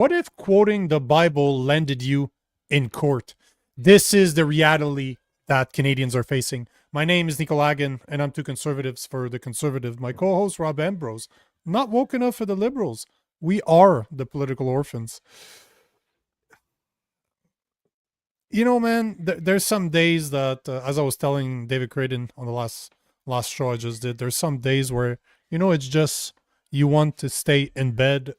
What if quoting the Bible landed you in court? This is the reality that Canadians are facing. My name is Nico Lagan, and I'm two conservatives for the conservative. My co-host, Rob Ambrose, not woke enough for the liberals. We are the political orphans. You know, man, there's some days that, as I was telling David Creighton on the last show I just did, there's some days where, it's just you want to stay in bed,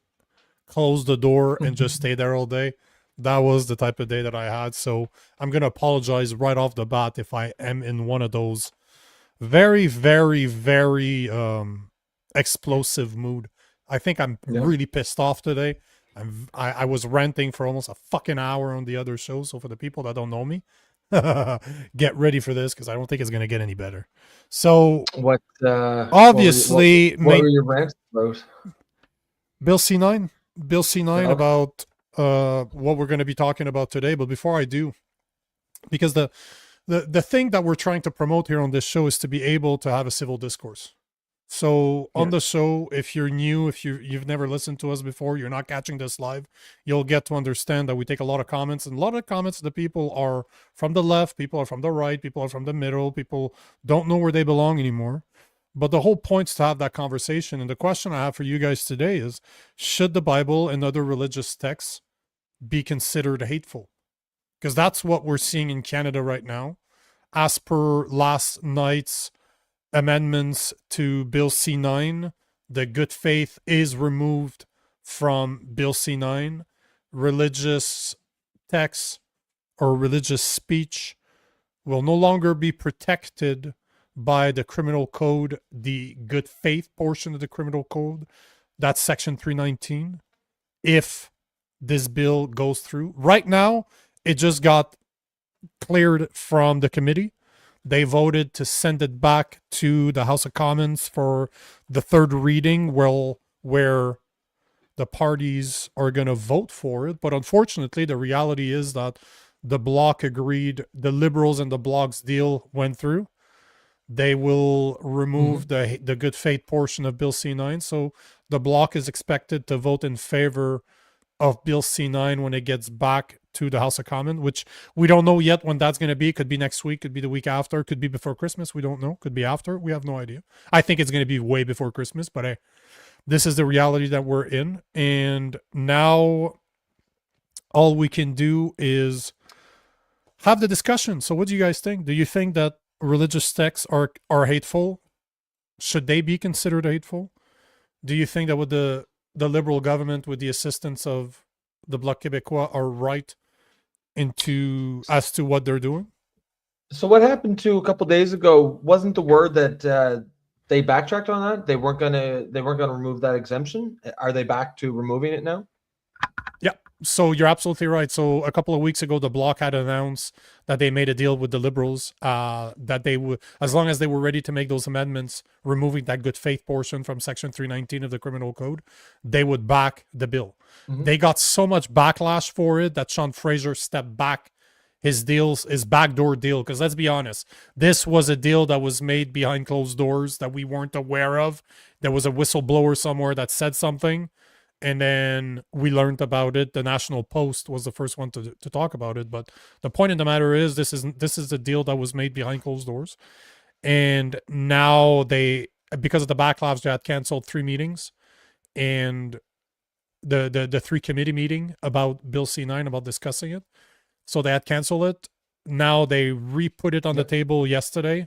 close the door, and just stay there all day. That was the type of day that I had. So I'm going to apologize right off the bat if I am in one of those very, very, very explosive mood. I think I'm really pissed off today. I was ranting for almost a fucking hour on the other show. So for the people that don't know me, get ready for this because I don't think it's going to get any better. So obviously, what were your rants about? Bill C9 about what we're going to be talking about today. But before I do, because the thing that we're trying to promote here on this show is to be able to have a civil discourse. So on the show, if you're new, if you've never listened to us before, you're not catching this live, you'll get to understand that we take a lot of comments, and a lot of the comments, the people are from the left, people are from the right, people are from the middle, people don't know where they belong anymore. But the whole point is to have that conversation. And the question I have for you guys today is, should the Bible and other religious texts be considered hateful? Because that's what we're seeing in Canada right now. As per last night's amendments to Bill C9, the good faith is removed from Bill C9. Religious texts or religious speech will no longer be protected by the criminal code, the good faith portion of the criminal code. That's section 319. If this bill goes through. Right now, it just got cleared from the committee. They voted to send it back to the House of Commons for the third reading, where the parties are going to vote for it. But unfortunately, the reality is that the Bloc agreed, the Liberals and the Bloc's deal went through. They will remove the good faith portion of Bill C9. So the Bloc is expected to vote in favor of Bill C9 when it gets back to the House of Commons, which we don't know yet when that's going to be. Could be next week, could be the week after, could be before Christmas. We don't know. Could be after. We have no idea. I think it's going to be way before Christmas, but hey, this is the reality that we're in. And now all we can do is have the discussion. So what do you guys think? Do you think that religious texts are hateful? Should they be considered hateful? Do you think that with the Liberal government, with the assistance of the Bloc Québécois, are right as to what they're doing? So what happened to a couple days ago? Wasn't the word that they backtracked on that? They weren't gonna remove that exemption. Are they back to removing it now? Yeah. So you're absolutely right. So a couple of weeks ago, the Bloc had announced that they made a deal with the Liberals, that they would, as long as they were ready to make those amendments, removing that good faith portion from section 319 of the criminal code, they would back the bill. They got so much backlash for it that Fraser stepped back his backdoor deal. Because let's be honest, this was a deal that was made behind closed doors that we weren't aware of. There was a whistleblower somewhere that said something, and then we learned about it. The National Post was the first one to talk about it. But the point of the matter is, this is a deal that was made behind closed doors. And now because of the backlash, they had canceled 3 meetings. And the 3 committee meeting about Bill C9, about discussing it. So they had canceled it. Now they re-put it on the table yesterday.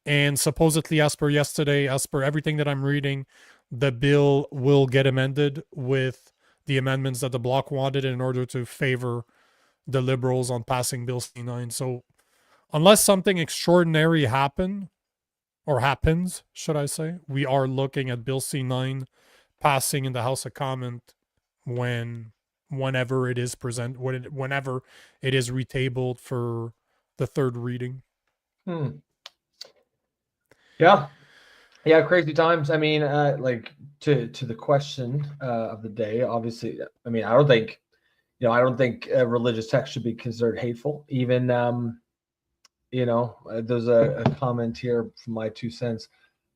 And supposedly, as per everything that I'm reading, the bill will get amended with the amendments that the Bloc wanted in order to favor the Liberals on passing Bill C9. So unless something extraordinary happens, should I say, we are looking at Bill C9 passing in the House of Commons whenever it is whenever it is retabled for the third reading. Yeah, crazy times. I mean, like to the question of the day, obviously, I mean, I don't think religious text should be considered hateful. Even, there's a comment here from my 2 cents.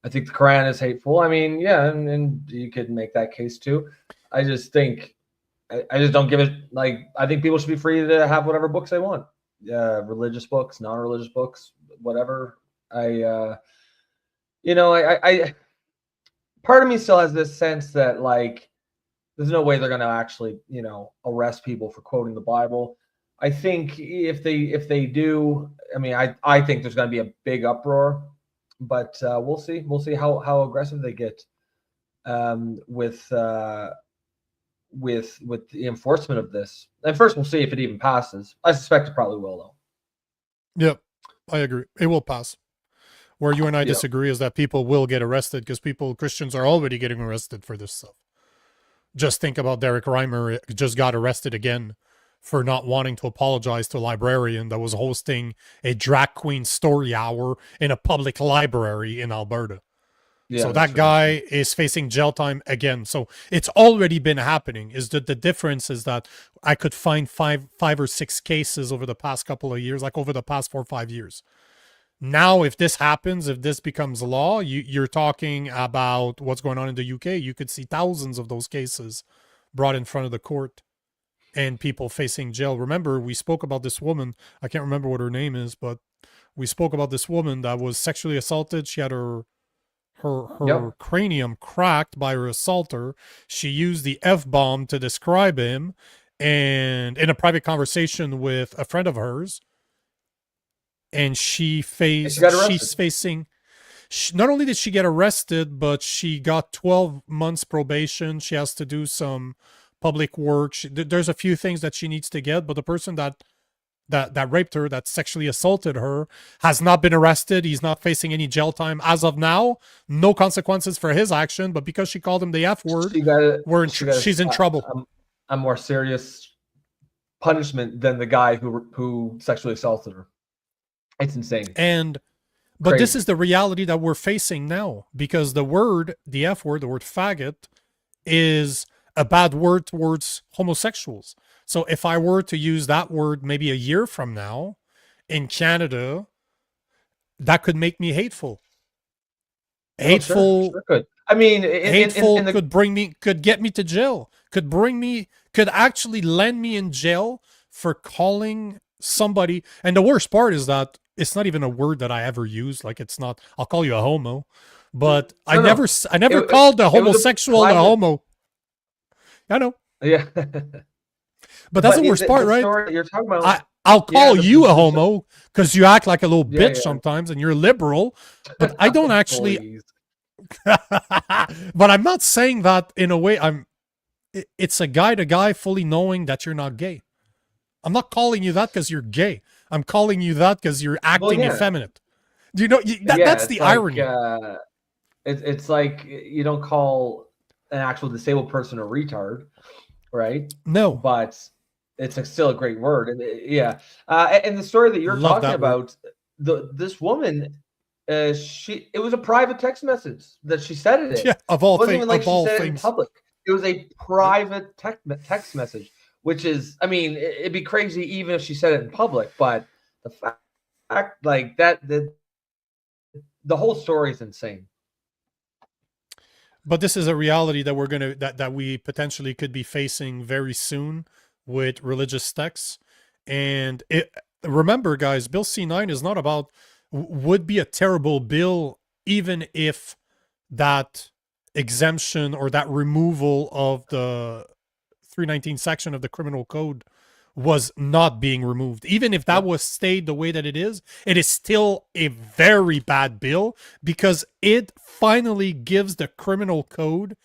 I think the Quran is hateful. I mean, yeah, and you could make that case too. I just think I just don't give it, like, I think people should be free to have whatever books they want. Religious books, non-religious books, whatever. I part of me still has this sense that, like, there's no way they're going to actually, arrest people for quoting the Bible. I think if they do, I mean, I think there's going to be a big uproar, but we'll see. We'll see how aggressive they get with the enforcement of this. And first, we'll see if it even passes. I suspect it probably will, though. Yep, I agree. It will pass. Where you and I disagree is that people will get arrested because Christians are already getting arrested for this stuff. Just think about Derek Reimer just got arrested again for not wanting to apologize to a librarian that was hosting a drag queen story hour in a public library in Alberta. Yeah, so that guy is facing jail time again. So it's already been happening. Is that the difference is that I could find five or six cases over the past couple of years, like over the past 4 or 5 years. Now, if this happens, if this becomes law, you're talking about what's going on in the UK. You could see thousands of those cases brought in front of the court and people facing jail. Remember, we spoke about this woman. I can't remember what her name is, but we spoke about this woman that was sexually assaulted. She had her cranium cracked by her assaulter. She used the F-bomb to describe him, and in a private conversation with a friend of hers. And she's facing, not only did she get arrested, but she got 12 months probation. She has to do some public work. There's a few things that she needs to get, but the person that raped her, that sexually assaulted her, has not been arrested. He's not facing any jail time as of now. No consequences for his action, but because she called him the F word, she's in trouble. A more serious punishment than the guy who sexually assaulted her. It's insane. But this is the reality that we're facing now, because the F word, the word faggot, is a bad word towards homosexuals. So if I were to use that word maybe a year from now in Canada, that could make me hateful. Hateful. Sure could. I mean, could get me to jail. Could actually land me in jail for calling somebody. And the worst part is that it's not even a word that I ever use. Like, it's not, I'll call you a homo, but I never called a homosexual a homo. I know. Yeah. But that's the worst part, right? You're talking about, I'll call you a homo because you act like a little bitch sometimes and you're liberal, but I don't actually, but I'm not saying that in a way. It's a guy to guy fully knowing that you're not gay. I'm not calling you that because you're gay. I'm calling you that because you're acting effeminate. Do you know that's the irony? It's like you don't call an actual disabled person a retard, right? No, but it's still a great word. And and the story that you're talking about, this woman, it was a private text message that she said it in. Yeah, of all things, it wasn't even like she said it in public. It was a private text message. Which is, I mean, it'd be crazy even if she said it in public, but the fact like that, the whole story is insane. But this is a reality that that we potentially could be facing very soon with religious texts. And remember, guys, Bill C9 is not about, would be a terrible bill even if that exemption or that removal of the 319 section of the criminal code was not being removed. Even if that was stayed the way that it is still a very bad bill because it finally gives the criminal code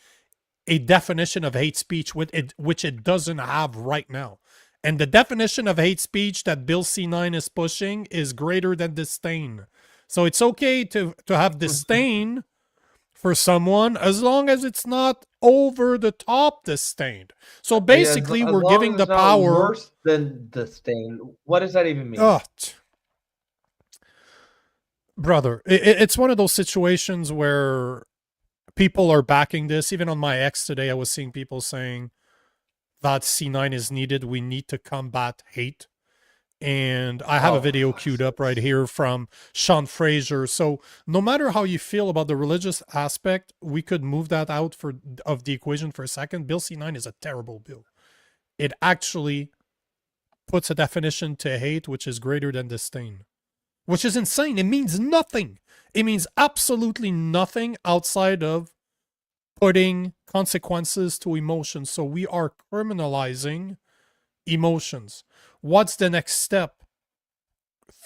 a definition of hate speech which it doesn't have right now. And the definition of hate speech that Bill C9 is pushing is greater than disdain. So it's okay to have disdain for someone as long as it's not over the top disdain. So basically, we're giving the power worse than disdain. What does that even mean? Brother, it's one of those situations where people are backing this. Even on my X today, I was seeing people saying that C9 is needed. We need to combat hate. And I have a video queued up right here from Sean Fraser. So no matter how you feel about the religious aspect, we could move that out of the equation for a second. Bill C9 is a terrible bill. it actually puts a definition to hate which is greater than disdain, which is insane. It means nothing. It means absolutely nothing outside of putting consequences to emotions. So we are criminalizing emotions. What's the next step?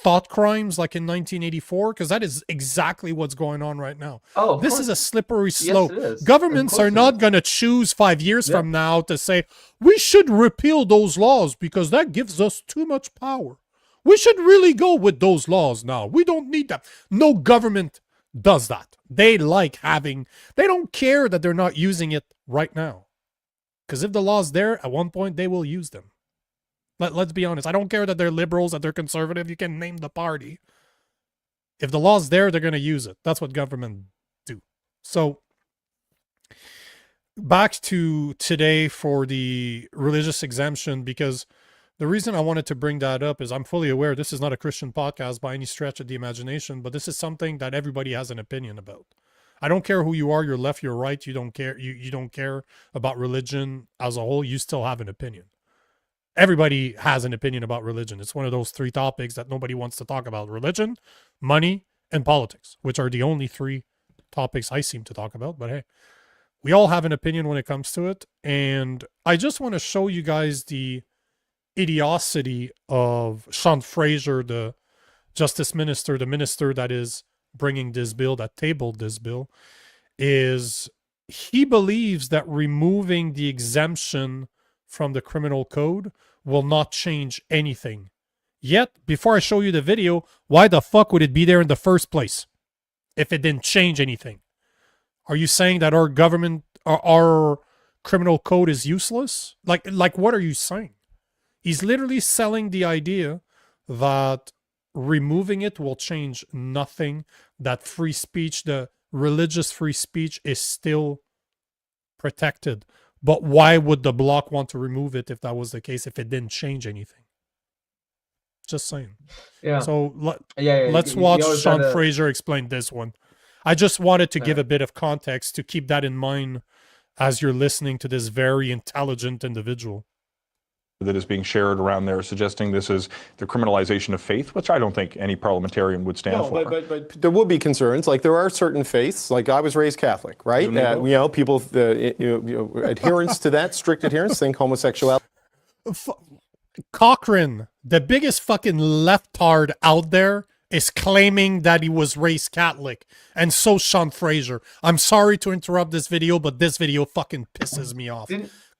Thought crimes like in 1984? Because that is exactly what's going on right now. Oh, this course. is a slippery slope. Yes, it is. Governments are not going to choose 5 years from now to say, we should repeal those laws because that gives us too much power. We should really go with those laws now. We don't need that. No government does that. They don't care that they're not using it right now. Because if the law's there, at one point they will use them. Let's be honest. I don't care that they're liberals, that they're conservative. You can name the party. If the law's there, they're going to use it. That's what government do. So, back to today for the religious exemption, because the reason I wanted to bring that up is I'm fully aware this is not a Christian podcast by any stretch of the imagination, but this is something that everybody has an opinion about. I don't care who you are, you're left, you're right, you don't care, you don't care about religion as a whole, you still have an opinion. Everybody has an opinion about religion. It's one of those 3 topics that nobody wants to talk about: religion, money, and politics, which are the only 3 topics I seem to talk about. But hey, we all have an opinion when it comes to it. And I just want to show you guys the idiocy of Sean Fraser, the justice minister, the minister that is bringing this bill, that tabled this bill, is he believes that removing the exemption from the criminal code will not change anything. Yet, before I show you the video, why the fuck would it be there in the first place if it didn't change anything? Are you saying that our government, our criminal code is useless? Like what are you saying? He's literally selling the idea that removing it will change nothing, that free speech, the religious free speech, is still protected. But why would the bloc want to remove it if that was the case, if it didn't change anything? Just saying. Yeah. So let's watch Sean Fraser explain this one. I just wanted to give a bit of context to keep that in mind as you're listening to this very intelligent individual that is being shared around there, suggesting this is the criminalization of faith, which I don't think any parliamentarian would stand for. But there would be concerns. Like, there are certain faiths, like I was raised Catholic, right? People, adherence to that, strict adherence, think homosexuality. Cochrane, the biggest fucking leftard out there, is claiming that he was raised Catholic. And so Sean Fraser. I'm sorry to interrupt this video, but this video fucking pisses me off.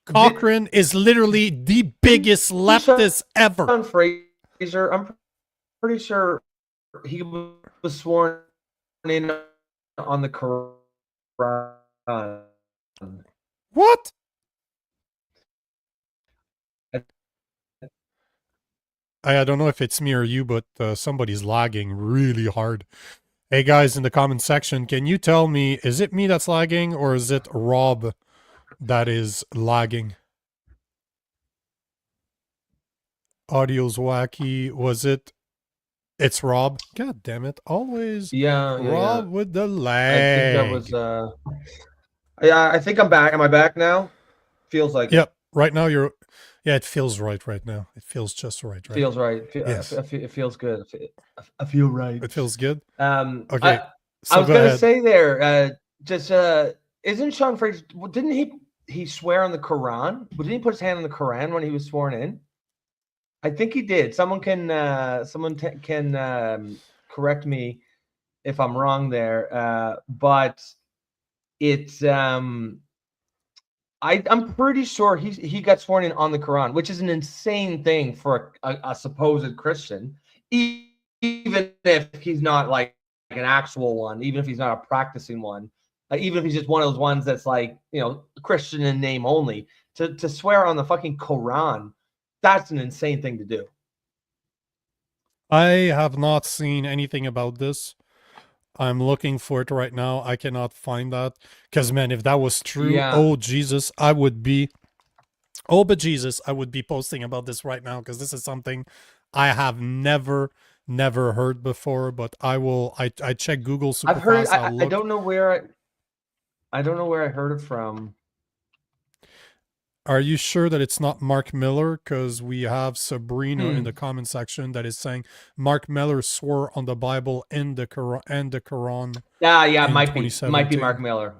Cochrane is literally the biggest leftist ever. Sean Fraser, I'm pretty sure he was sworn in on the Quran. What? I don't know if it's me or you, but somebody's lagging really hard. Hey guys, in the comment section, can you tell me, is it me that's lagging or is it Rob that is lagging? Audio's wacky. Was it? It's Rob. God damn it! Always. Rob with the lag. I think that was. I think I'm back. Am I back now? Feels like. Yep. Right now you're. Yeah, it feels right now. It feels just right. Feels right. Yes. It feels good. I feel right. It feels good. Okay. I was gonna say there. Isn't Sean Fraser? Didn't he swear on the Quran? Didn't he put his hand on the Quran when he was sworn in? I think he did. Someone can correct me if I'm wrong there. But it's I'm pretty sure he got sworn in on the Quran, which is an insane thing for a supposed Christian, even if he's not like an actual one, even if he's not a practicing one, even if he's just one of those ones that's like, Christian in name only, to swear on the fucking Quran. That's an insane thing to do. I have not seen anything about this. I'm looking for it right now. I cannot find that. Because, man, if that was true, oh, Jesus, I would be... Oh, but Jesus, I would be posting about this right now. Because this is something I have never heard before. But I will... I check Google super I've heard... fast. I don't know where I heard it from. Are you sure that it's not Mark Miller? Because we have Sabrina in the comment section that is saying Mark Miller swore on the Bible and the Quran. Yeah, in might be Mark 2017. Miller.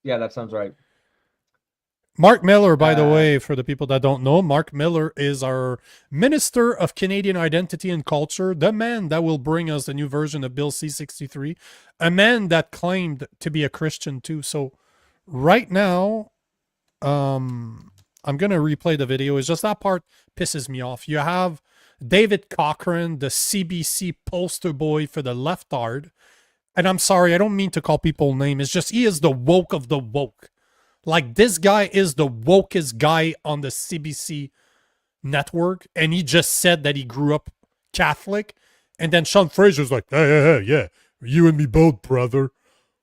Yeah, that sounds right. Mark Miller, by the way, for the people that don't know, Mark Miller is our Minister of Canadian Identity and Culture, the man that will bring us the new version of Bill C-63, a man that claimed to be a Christian too. So right now, I'm going to replay the video. It's just that part pisses me off. You have David Cochrane, the CBC poster boy for the leftard. And I'm sorry, I don't mean to call people names. It's just he is the woke of the woke. Like, this guy is the wokest guy on the CBC network, and he just said that he grew up Catholic, and then Sean Fraser's like, hey, yeah, you and me both, brother.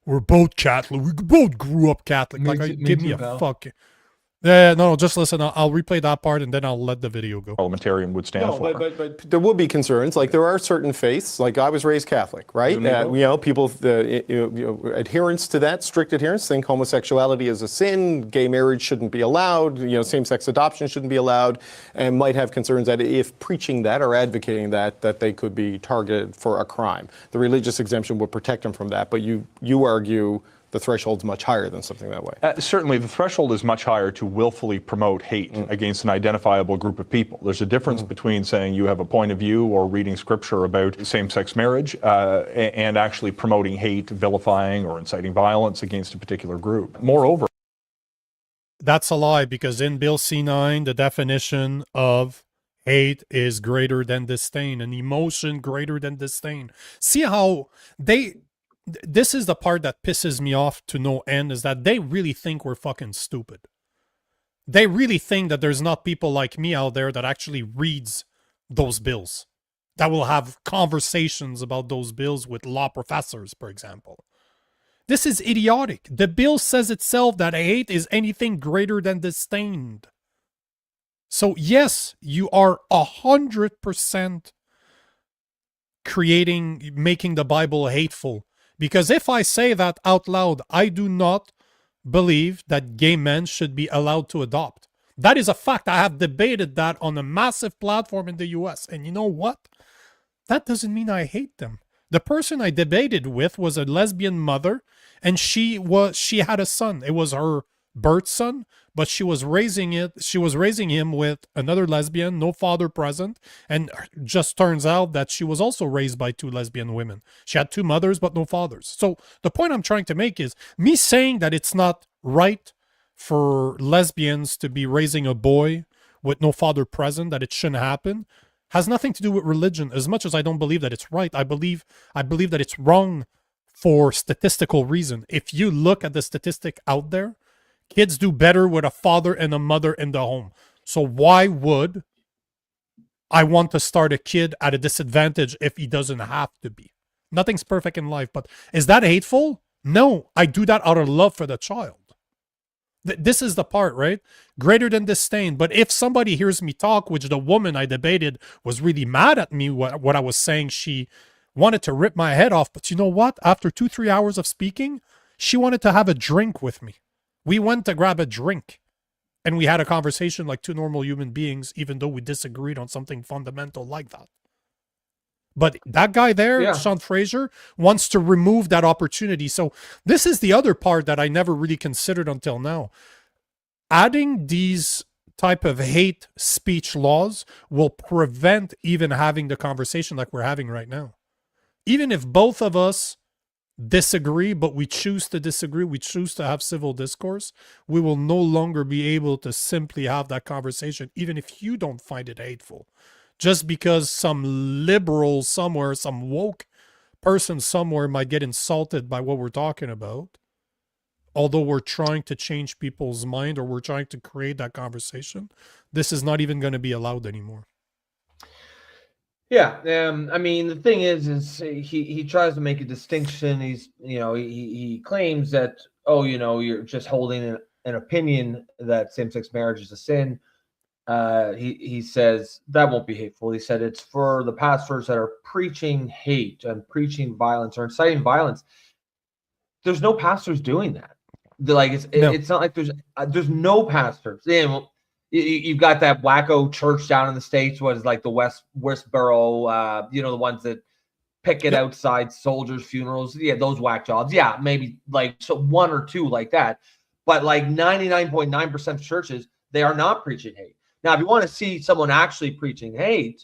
We're both Catholic. We both grew up Catholic. Give me a fuck. Yeah, no, just listen. I'll replay that part and then I'll let the video go. Parliamentarian would stand for. But there would be concerns. Like, there are certain faiths. Like, I was raised Catholic, right? People, adherence to that, strict adherence, think homosexuality is a sin, gay marriage shouldn't be allowed, same-sex adoption shouldn't be allowed, and might have concerns that if preaching that or advocating that they could be targeted for a crime. The religious exemption would protect them from that. But you argue the threshold's much higher than something that way. Certainly, the threshold is much higher to willfully promote hate against an identifiable group of people. There's a difference between saying you have a point of view or reading scripture about same-sex marriage and actually promoting hate, vilifying, or inciting violence against a particular group. Moreover, that's a lie, because in Bill C-9, the definition of hate is greater than disdain, an emotion greater than disdain. See how this is the part that pisses me off to no end, is that they really think we're fucking stupid. They really think that there's not people like me out there that actually reads those bills, that will have conversations about those bills with law professors, for example. This is idiotic. The bill says itself that hate is anything greater than disdain. So yes, you are 100% making the Bible hateful. Because if I say that out loud, I do not believe that gay men should be allowed to adopt. That is a fact. I have debated that on a massive platform in the US. And you know what? That doesn't mean I hate them. The person I debated with was a lesbian mother, and she had a son. It was her birth son, but she was raising him with another lesbian, no father present, and just turns out that she was also raised by two lesbian women. She had two mothers but no fathers. So the point I'm trying to make is, me saying that it's not right for lesbians to be raising a boy with no father present, that it shouldn't happen, has nothing to do with religion. As much as I don't believe that it's right, I believe that it's wrong for statistical reason. If you look at the statistic out there, kids do better with a father and a mother in the home. So why would I want to start a kid at a disadvantage if he doesn't have to be? Nothing's perfect in life, but is that hateful? No, I do that out of love for the child. This is the part, right? Greater than disdain. But if somebody hears me talk, which the woman I debated was really mad at me, what I was saying, she wanted to rip my head off. But you know what? After 2-3 hours of speaking, she wanted to have a drink with me. We went to grab a drink, and we had a conversation like two normal human beings, even though we disagreed on something fundamental like that. But that guy there, Sean Fraser, wants to remove that opportunity. So this is the other part that I never really considered until now. Adding these type of hate speech laws will prevent even having the conversation like we're having right now. Even if both of us disagree, but we choose to disagree, we choose to have civil discourse, we will no longer be able to simply have that conversation, even if you don't find it hateful. Just because some liberal somewhere, some woke person somewhere might get insulted by what we're talking about, although we're trying to change people's mind or we're trying to create that conversation, this is not even going to be allowed anymore. Yeah, I mean, the thing is he tries to make a distinction. He claims that, you're just holding an opinion that same-sex marriage is a sin. He says that won't be hateful. He said it's for the pastors that are preaching hate and preaching violence or inciting violence. There's no pastors doing that. It's not like there's no pastors. you've got that wacko church down in the States, was like the Westboro, the ones that picket outside soldiers' funerals. Yeah, those whack jobs. Yeah, maybe like one or two like that. But like 99.9% of churches, they are not preaching hate. Now, if you want to see someone actually preaching hate,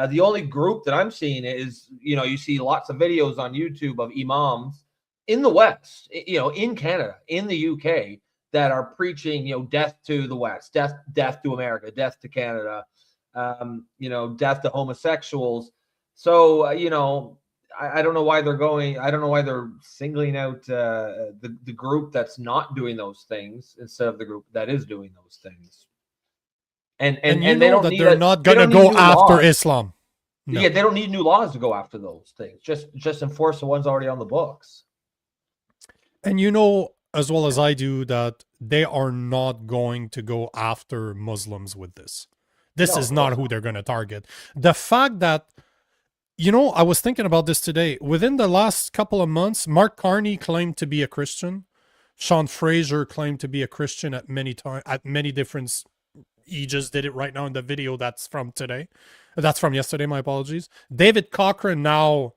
the only group that I'm seeing is, you see lots of videos on YouTube of imams in the West, in Canada, in the UK, that are preaching, death to the West, death to America, death to Canada, death to homosexuals. So, I don't know why they're going. I don't know why they're singling out the group that's not doing those things instead of the group that is doing those things. And they don't need they're not going to go after laws. Islam. No. Yeah, they don't need new laws to go after those things. Just enforce the ones already on the books. And as well as I do, that they are not going to go after Muslims with this. This is not who they're going to target. The fact that, I was thinking about this today. Within the last couple of months, Mark Carney claimed to be a Christian. Sean Fraser claimed to be a Christian at many different. He just did it right now in the video that's from today. That's from yesterday. My apologies. David Cochran now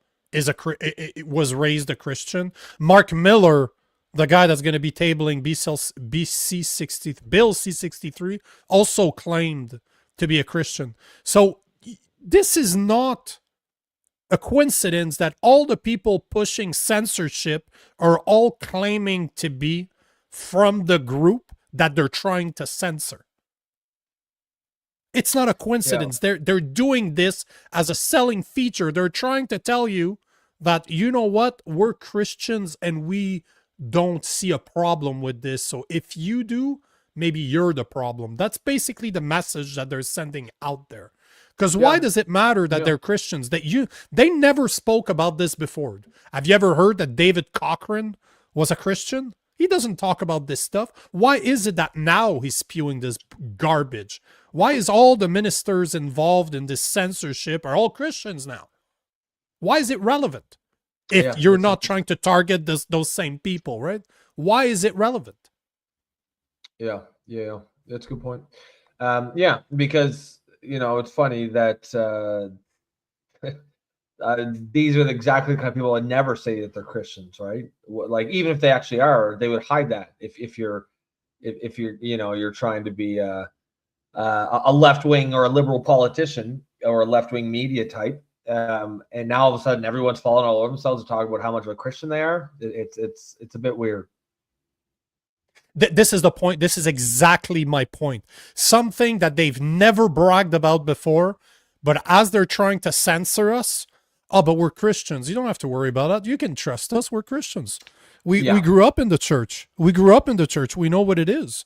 was raised a Christian. Mark Miller, the guy that's going to be tabling Bill C-63, also claimed to be a Christian. So this is not a coincidence that all the people pushing censorship are all claiming to be from the group that they're trying to censor. It's not a coincidence. Yeah. They're doing this as a selling feature. They're trying to tell you that, we're Christians and we don't see a problem with this. So if you do, maybe you're the problem. That's basically the message that they're sending out there. Because why does it matter that they're Christians? They never spoke about this before. Have you ever heard that David Cochran was a Christian? He doesn't talk about this stuff. Why is it that now he's spewing this garbage? Why is all the ministers involved in this censorship are all Christians now? Why is it relevant? If you're not trying to target those same people, right? Why is it relevant? Yeah, that's a good point. Because it's funny that these are exactly the kind of people that never say that they're Christians, right? Like, even if they actually are, they would hide that if you're you're trying to be a left-wing or a liberal politician or a left-wing media type. And now all of a sudden everyone's falling all over themselves to talk about how much of a Christian they are. It's a bit weird. This is the point. This is exactly my point. Something that they've never bragged about before, but as they're trying to censor us, but we're Christians. You don't have to worry about that. You can trust us. We're Christians. We grew up in the church. We know what it is.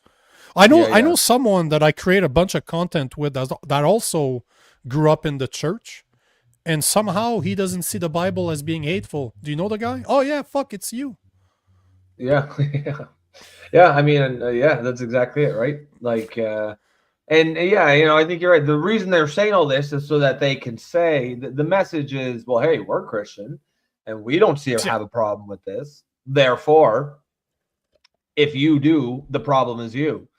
I know someone that I create a bunch of content with that also grew up in the church. And somehow he doesn't see the Bible as being hateful. Do you know the guy? Oh, yeah, fuck, it's you. Yeah. I mean, that's exactly it, right? Like, I think you're right. The reason they're saying all this is so that they can say that the message is, well, hey, we're Christian and we don't have a problem with this. Therefore, if you do, the problem is you.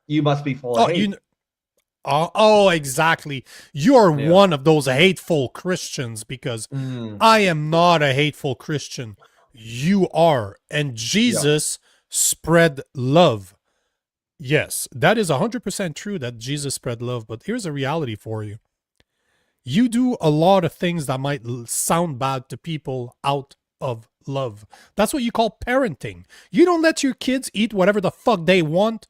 You must be full of hate. Exactly. You're one of those hateful Christians because I am not a hateful Christian. You are. And Jesus spread love. Yes, that is 100% true that Jesus spread love. But here's a reality for you. You do a lot of things that might sound bad to people out of love. That's what you call parenting. You don't let your kids eat whatever the fuck they want.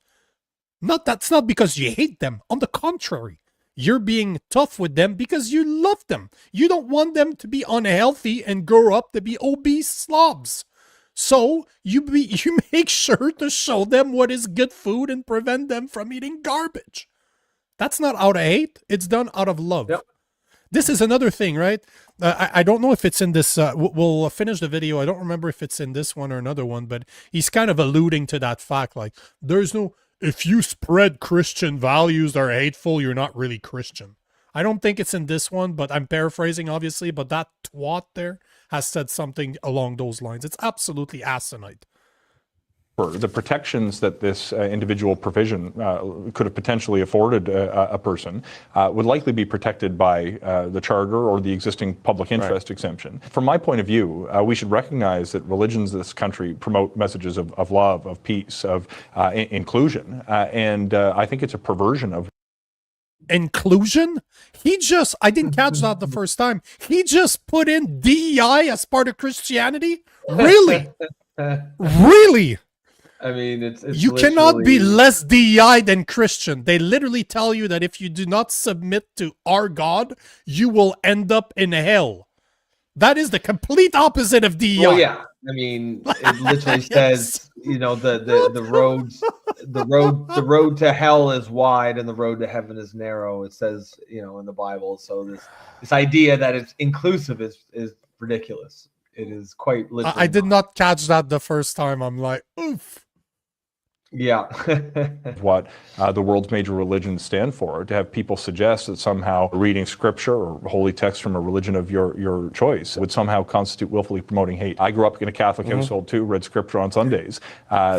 That's not because you hate them. On the contrary, you're being tough with them because you love them. You don't want them to be unhealthy and grow up to be obese slobs. So you make sure to show them what is good food and prevent them from eating garbage. That's not out of hate. It's done out of love. Yep. This is another thing, right? I don't know if it's in this. We'll finish the video. I don't remember if it's in this one or another one, but he's kind of alluding to that fact. Like, if you spread Christian values that are hateful, you're not really Christian. I don't think it's in this one, but I'm paraphrasing, obviously. But that twat there has said something along those lines. It's absolutely asinine. The protections that this individual provision could have potentially afforded a person would likely be protected by the Charter or the existing public interest exemption. From my point of view, we should recognize that religions in this country promote messages of love, of peace, of inclusion, and I think it's a perversion of inclusion. I didn't catch that the first time. He just put in DEI as part of Christianity? Really? Really? I mean, it's you cannot be less DEI than Christian. They literally tell you that if you do not submit to our God, you will end up in hell. That is the complete opposite of DEI. Well, yeah. I mean, it literally says, you know, the road to hell is wide and the road to heaven is narrow. It says, you know, in the Bible. So this idea that it's inclusive is ridiculous. It is quite literally. I did not catch that the first time. I'm like, oof. Yeah. What the world's major religions stand for, to have people suggest that somehow reading scripture or holy text from a religion of your choice would somehow constitute willfully promoting hate. I grew up in a Catholic household too, read scripture on Sundays.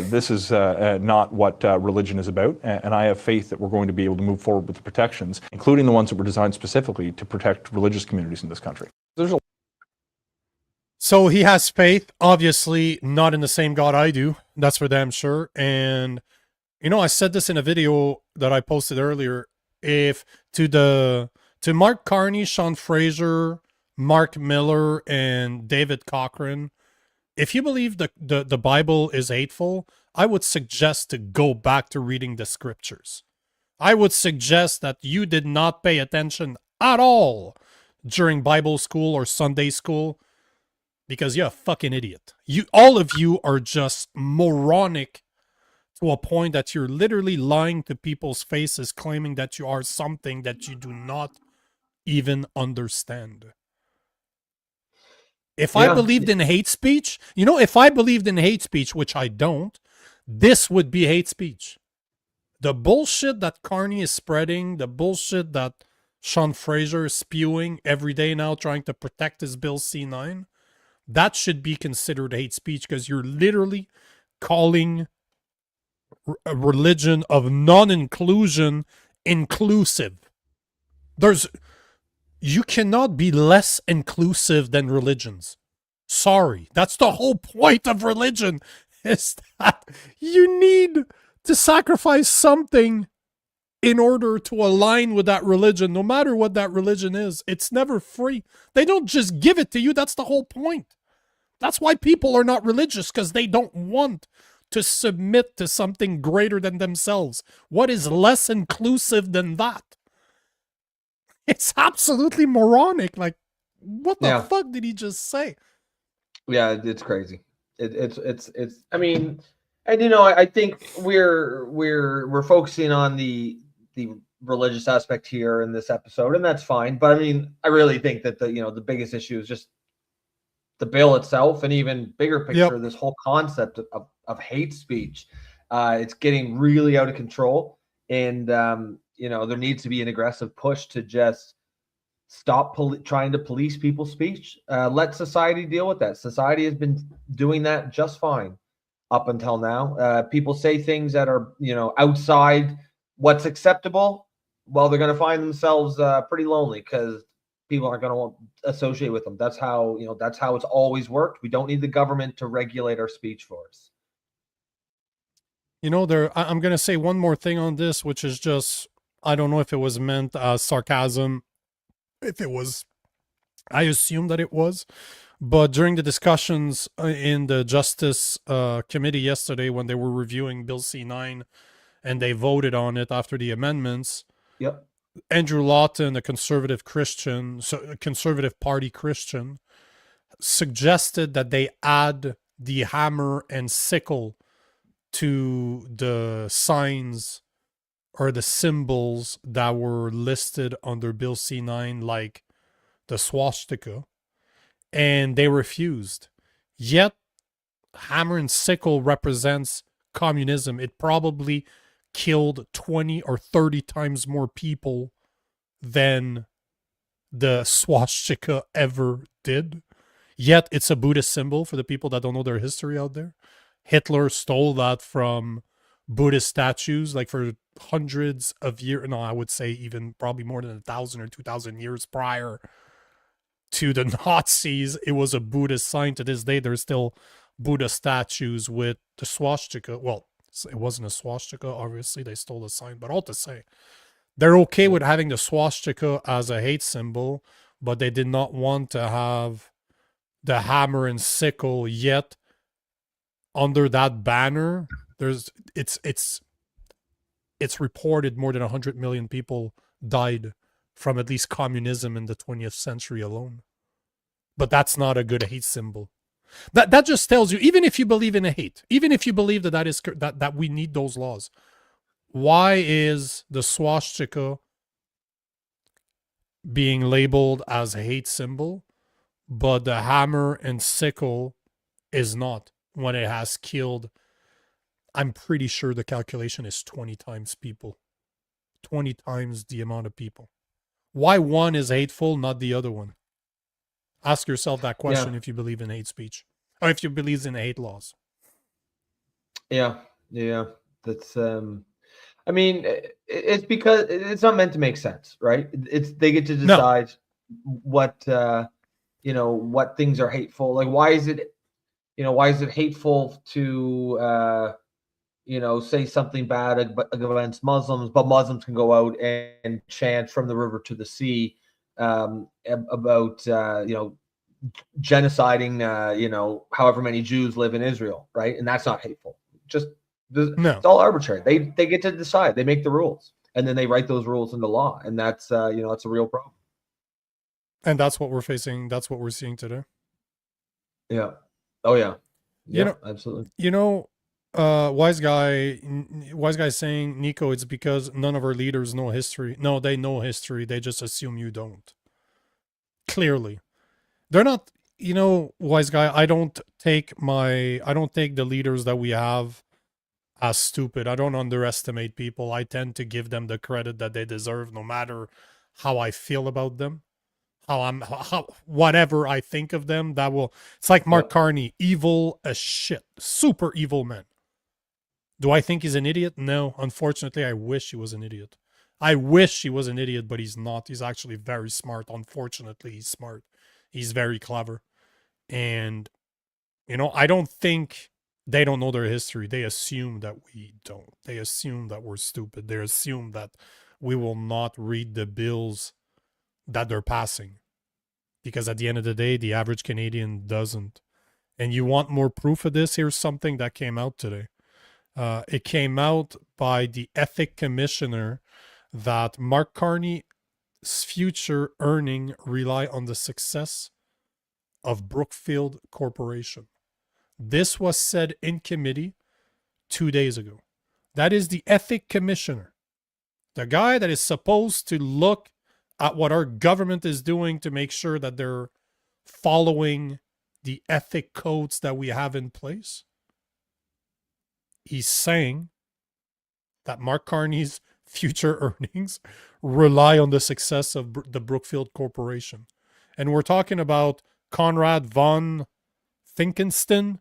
This is not what religion is about, and I have faith that we're going to be able to move forward with the protections, including the ones that were designed specifically to protect religious communities in this country. So he has faith, obviously not in the same God I do. That's for damn sure. And, you know, I said this in a video that I posted earlier. If to Mark Carney, Sean Fraser, Mark Miller, and David Cochran, if you believe the Bible is hateful, I would suggest to go back to reading the scriptures. I would suggest that you did not pay attention at all during Bible school or Sunday school, because you're a fucking idiot. All of you are just moronic to a point that you're literally lying to people's faces, claiming that you are something that you do not even understand. If I believed in hate speech, you know, if I believed in hate speech, which I don't, this would be hate speech. The bullshit that Carney is spreading, the bullshit that Sean Fraser is spewing every day now, trying to protect his Bill C-9, that should be considered hate speech, because you're literally calling a religion of non-inclusion inclusive. You cannot be less inclusive than religions. Sorry. That's the whole point of religion, is that you need to sacrifice something in order to align with that religion, no matter what that religion is. It's never free. They don't just give it to you. That's the whole point. That's why people are not religious, because they don't want to submit to something greater than themselves. What is less inclusive than that? It's absolutely moronic. Like, what the fuck did he just say? Yeah, it's crazy. It's I mean, and you know, I think we're focusing on the religious aspect here in this episode, and that's fine. But I mean, I really think that the biggest issue is just the bill itself, and even bigger picture, this whole concept of hate speech. It's getting really out of control, and there needs to be an aggressive push to just stop trying to police people's speech. Let society deal with that. Society has been doing that just fine up until now. People say things that are outside what's acceptable. Well, they're going to find themselves pretty lonely, because people aren't going to associate with them. That's how it's always worked. We don't need the government to regulate our speech for us. I'm going to say one more thing on this, which is just, I don't know if it was meant as sarcasm. If it was, I assume that it was. But during the discussions in the Justice Committee yesterday, when they were reviewing Bill C-9 and they voted on it after the amendments, Andrew Lawton, a conservative Christian, so a Conservative Party Christian, suggested that they add the hammer and sickle to the signs or the symbols that were listed under Bill C-9, like the swastika, and they refused. Yet, hammer and sickle represents communism. It probably killed 20 or 30 times more people than the swastika ever did. Yet it's a Buddhist symbol, for the people that don't know their history out there. Hitler stole that from Buddhist statues, like for hundreds of years. No, I would say even probably more than 1,000 or 2,000 years prior to the Nazis. It was a Buddhist sign. To this day, there's still Buddha statues with the swastika. Well, it wasn't a swastika, obviously. They stole the sign. But all to say, they're okay with having the swastika as a hate symbol, but they did not want to have the hammer and sickle yet. Under that banner, it's reported more than 100 million people died from at least communism in the 20th century alone. But that's not a good hate symbol. That just tells you, even if you believe in a hate, even if you believe that we need those laws, why is the swastika being labeled as a hate symbol, but the hammer and sickle is not, when it has killed, I'm pretty sure the calculation is 20 times people. 20 times the amount of people. Why one is hateful, not the other one? Ask yourself that question if you believe in hate speech. Or if you believe in hate laws. Yeah. That's I mean, it's because it's not meant to make sense, right? They get to decide what what things are hateful. Like, why is it hateful to say something bad against Muslims, but Muslims can go out and chant from the river to the sea about genociding however many Jews live in Israel, right? And that's not hateful. It's all arbitrary. They get to decide. They make the rules, and then they write those rules into law, and that's it's a real problem. And that's what we're facing. That's what we're seeing today. Yeah. Oh yeah. Yeah. Absolutely. Wise guy saying, Nico, it's because none of our leaders know history. No, they know history. They just assume you don't. Clearly, they're not. Wise guy, I don't take the leaders that we have as stupid. I don't underestimate people. I tend to give them the credit that they deserve, no matter how I feel about them, whatever I think of them. It's like Mark Carney, evil as shit, super evil man. Do I think he's an idiot? No. Unfortunately, I wish he was an idiot. I wish he was an idiot, but he's not. He's actually very smart. Unfortunately, he's smart. He's very clever. And, I don't think they don't know their history. They assume that we don't. They assume that we're stupid. They assume that we will not read the bills that they're passing. Because at the end of the day, the average Canadian doesn't. And you want more proof of this? Here's something that came out today. It came out by the ethic commissioner that Mark Carney's future earnings rely on the success of Brookfield Corporation. This was said in committee 2 days ago. That is the ethic commissioner, the guy that is supposed to look at what our government is doing to make sure that they're following the ethic codes that we have in place. He's saying that Mark Carney's future earnings rely on the success of the Brookfield Corporation. And we're talking about Conrad von Finkenstein,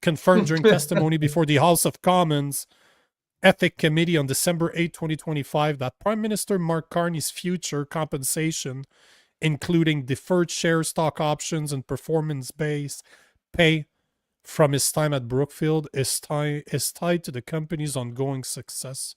confirmed during testimony before the House of Commons Ethic Committee on December 8, 2025, that Prime Minister Mark Carney's future compensation, including deferred share stock options and performance-based pay from his time at Brookfield, is tied to the company's ongoing success.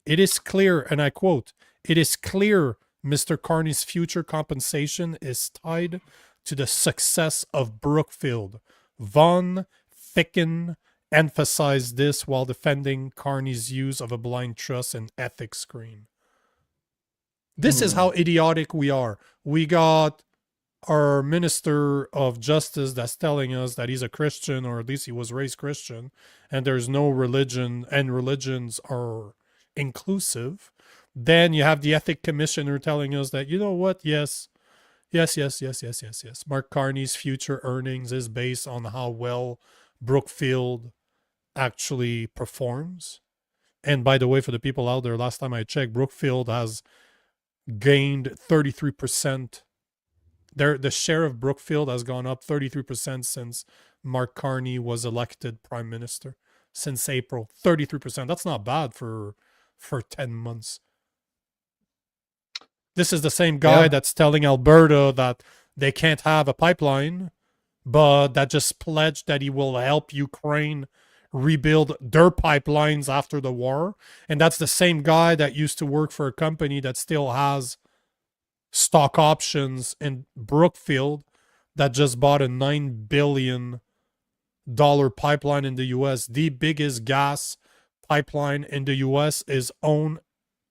It is clear, and I quote, "It is clear Mr. Carney's future compensation is tied to the success of Brookfield." Von Ficken emphasized this while defending Carney's use of a blind trust and ethics screen. This is how idiotic we are. We got our Minister of Justice that's telling us that he's a Christian, or at least he was raised Christian, and there's no religion, and religions are inclusive. Then you have the Ethic Commissioner telling us that, you know what, yes. Mark Carney's future earnings is based on how well Brookfield actually performs. And by the way, for the people out there, last time I checked, Brookfield has gained 33%. The share of Brookfield has gone up 33% since Mark Carney was elected prime minister since April. 33%. That's not bad for 10 months. This is the same guy that's telling Alberta that they can't have a pipeline, but that just pledged that he will help Ukraine rebuild their pipelines after the war. And that's the same guy that used to work for a company that still has stock options in Brookfield that just bought a $9 billion pipeline in the US. The biggest gas pipeline in the US is owned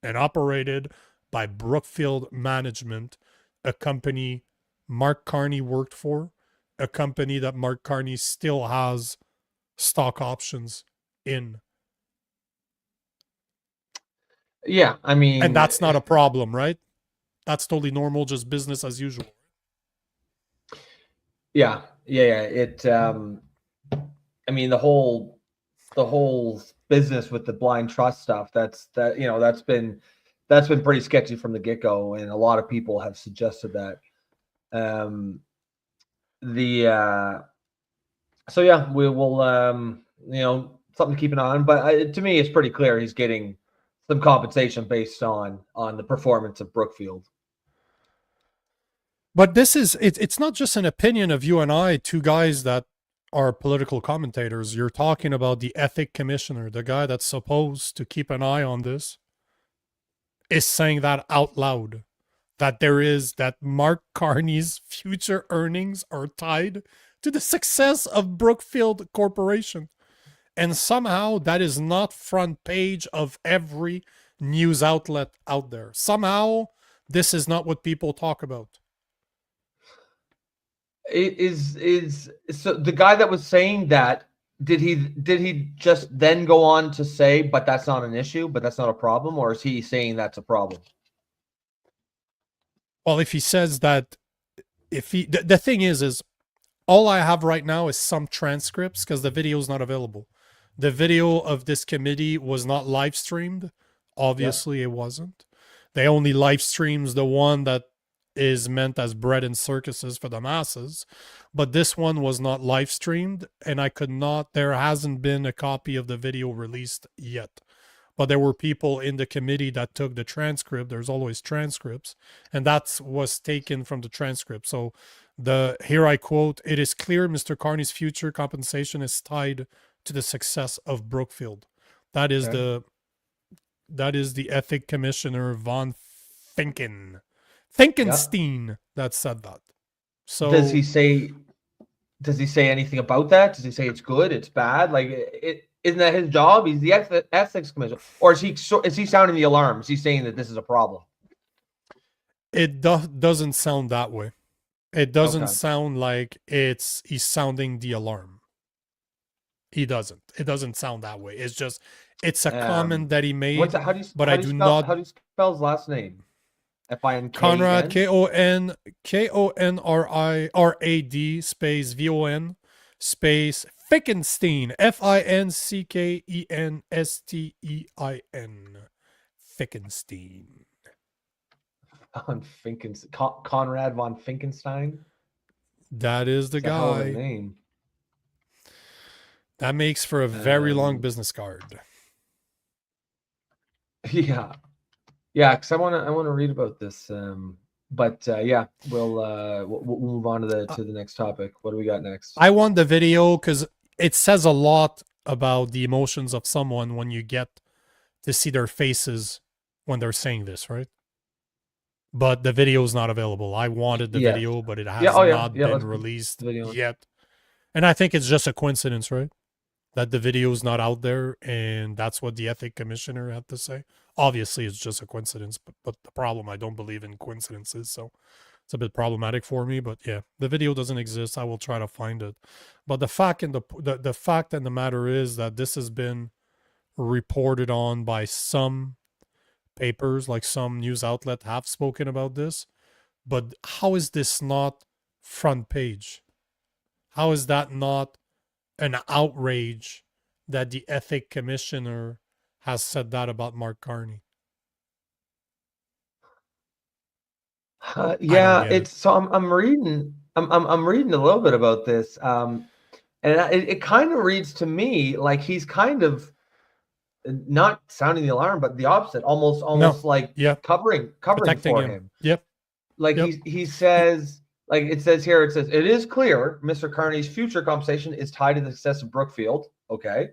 and operated by Brookfield Management, a company Mark Carney worked for, a company that Mark Carney still has stock options in. Yeah, I mean, and that's not a problem, right? That's totally normal, just business as usual. Yeah. It. I mean, the whole business with the blind trust stuff. That's been pretty sketchy from the get-go, and a lot of people have suggested that. So yeah, we will. Something to keep an eye on. But to me, it's pretty clear he's getting some compensation based on the performance of Brookfield. But this is it's not just an opinion of you and I, two guys that are political commentators. You're talking about the ethic commissioner, the guy that's supposed to keep an eye on this, is saying that out loud, that Mark Carney's future earnings are tied to the success of Brookfield Corporation. And somehow that is not front page of every news outlet out there. Somehow this is not what people talk about. Is so the guy that was saying that, did he just then go on to say, but that's not an issue, but that's not a problem, or is he saying that's a problem? Well, if he says that, the thing is all I have right now is some transcripts because the video is not available. The video of this committee was not live streamed. Obviously, It wasn't. They only live streams the one that is meant as bread and circuses for the masses, but this one was not live streamed, and there hasn't been a copy of the video released yet. But there were people in the committee that took the transcript. There's always transcripts, and that was taken from the transcript. So here I quote, "It is clear Mr. Carney's future compensation is tied to the success of Brookfield." That is the ethic commissioner von Finkenstein that said that. So does he say anything about that? Does he say it's good, it's bad? Like, isn't that his job? He's the ethics commissioner, or is he sounding the alarm? Is he saying that this is a problem? It doesn't sound that way. It doesn't sound like he's sounding the alarm. He doesn't. It doesn't sound that way. It's a comment that he made. How do you spell his last name? F-I-N-K-E-N? Conrad, Konrad space V-O-N space Finkenstein, Finkenstein, Finkenstein. Conrad von Finkenstein? That is the guy. Hell of a name. That makes for a very long business card. Yeah, because I want to read about this. We'll move on to the next topic. What do we got next? I want the video because it says a lot about the emotions of someone when you get to see their faces when they're saying this, right? But the video is not available. I wanted the video, but it has not been released yet. And I think it's just a coincidence, right? That the video is not out there, and that's what the ethic commissioner had to say. Obviously, it's just a coincidence, but the problem, I don't believe in coincidences, so it's a bit problematic for me. But yeah, the video doesn't exist. I will try to find it. But the fact and the fact and the matter is that this has been reported on by some papers, like some news outlet have spoken about this. But how is this not front page? How is that not an outrage that the ethic commissioner has said that about Mark Carney? I'm reading a little bit about this, and And it kind of reads to me like he's kind of not sounding the alarm, but the opposite, almost like covering Protecting for him. Yep. Like he says, like it says here, it says, it is clear Mr. Carney's future compensation is tied to the success of Brookfield. Okay.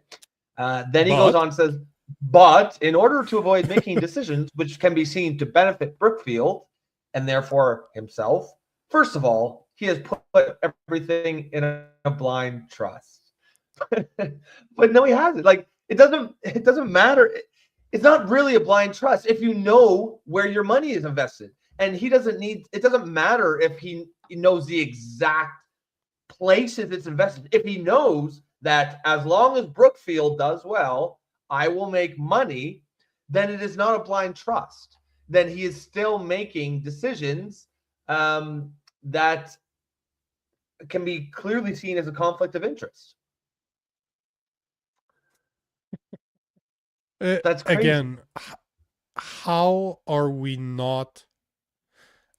Then he goes on and says, but in order to avoid making decisions which can be seen to benefit Brookfield and therefore himself, first of all, he has put everything in a blind trust. But no, he hasn't. Like it doesn't matter. It's not really a blind trust if you know where your money is invested. And he doesn't need, it doesn't matter if he knows the exact places it's invested. If he knows that as long as Brookfield does well, I will make money, then it is not a blind trust. Then he is still making decisions that can be clearly seen as a conflict of interest. That's crazy. Again, how are we not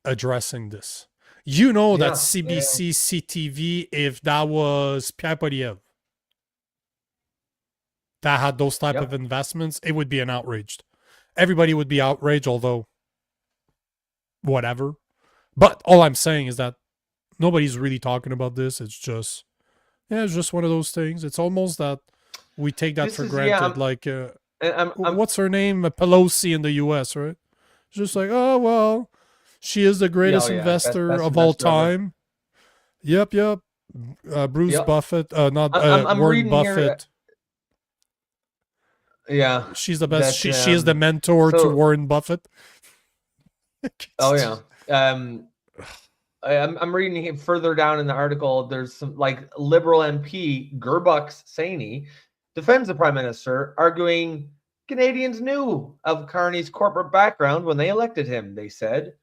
addressing this? You know that CBC, CTV, if that was Pierre Poilievre that had those type of investments, it would be an outrage. Everybody would be outraged, although whatever. But all I'm saying is that nobody's really talking about this. It's just, it's just one of those things. It's almost that we take that for granted. What's her name? Pelosi in the U.S., right? It's just like, oh, well, she is the greatest investor of all time. Yep. Bruce Buffett, Warren Buffett. Yeah. She's the best. She is the mentor to Warren Buffett. I'm reading here further down in the article. There's some like Liberal MP Gerbux Saini defends the Prime Minister, arguing Canadians knew of Carney's corporate background when they elected him, they said.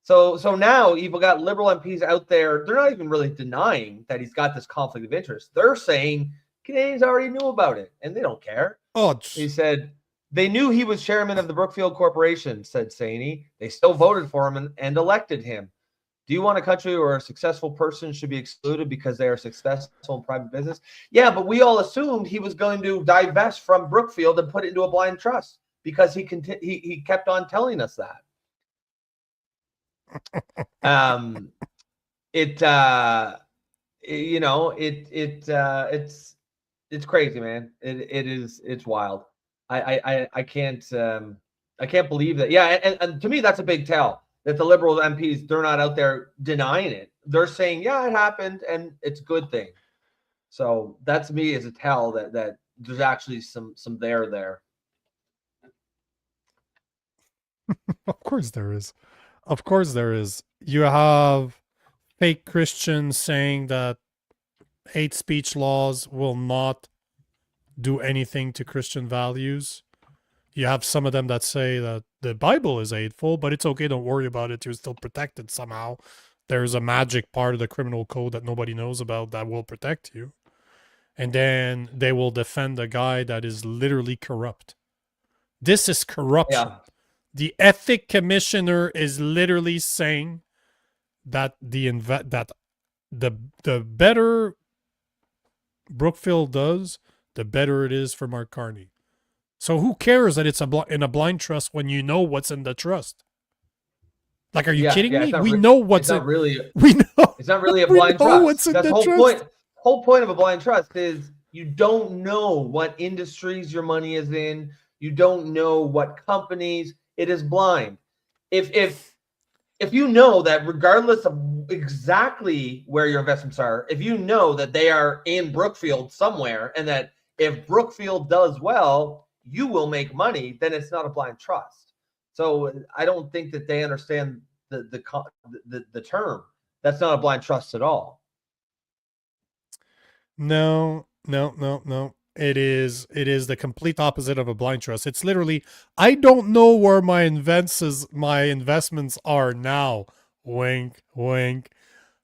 So now you've got Liberal MPs out there. They're not even really denying that he's got this conflict of interest. They're saying Canadians already knew about it and they don't care. He said, they knew he was chairman of the Brookfield Corporation, said Saini. They still voted for him and elected him. Do you want a country where a successful person should be excluded because they are successful in private business? Yeah, but we all assumed he was going to divest from Brookfield and put it into a blind trust because he kept on telling us that. It's crazy, man. It's wild. I can't believe that. Yeah, and to me that's a big tell that the Liberal MPs, they're not out there denying it. They're saying, yeah, it happened and it's a good thing. So that to me is a tell that there's actually some there. Of course there is. Of course there is. You have fake Christians saying that hate speech laws will not do anything to Christian values. You have some of them that say that the Bible is hateful, but it's okay, don't worry about it, you're still protected somehow. There's a magic part of the criminal code that nobody knows about that will protect you. And then they will defend a guy that is literally corrupt. This is corruption. Yeah. The ethic commissioner is literally saying that the better Brookfield does, the better it is for Mark Carney. So who cares that it's in a blind trust when you know what's in the trust? Like, are you kidding me? We know what's in. We know it's not really a blind trust. That's the whole point of a blind trust is you don't know what industries your money is in. You don't know what companies. It is blind. If you know that regardless of exactly where your investments are, if you know that they are in Brookfield somewhere, and that if Brookfield does well, you will make money, then it's not a blind trust. So I don't think that they understand the term. That's not a blind trust at all. No. It is the complete opposite of a blind trust. It's literally, I don't know where my investments are now. Wink, wink.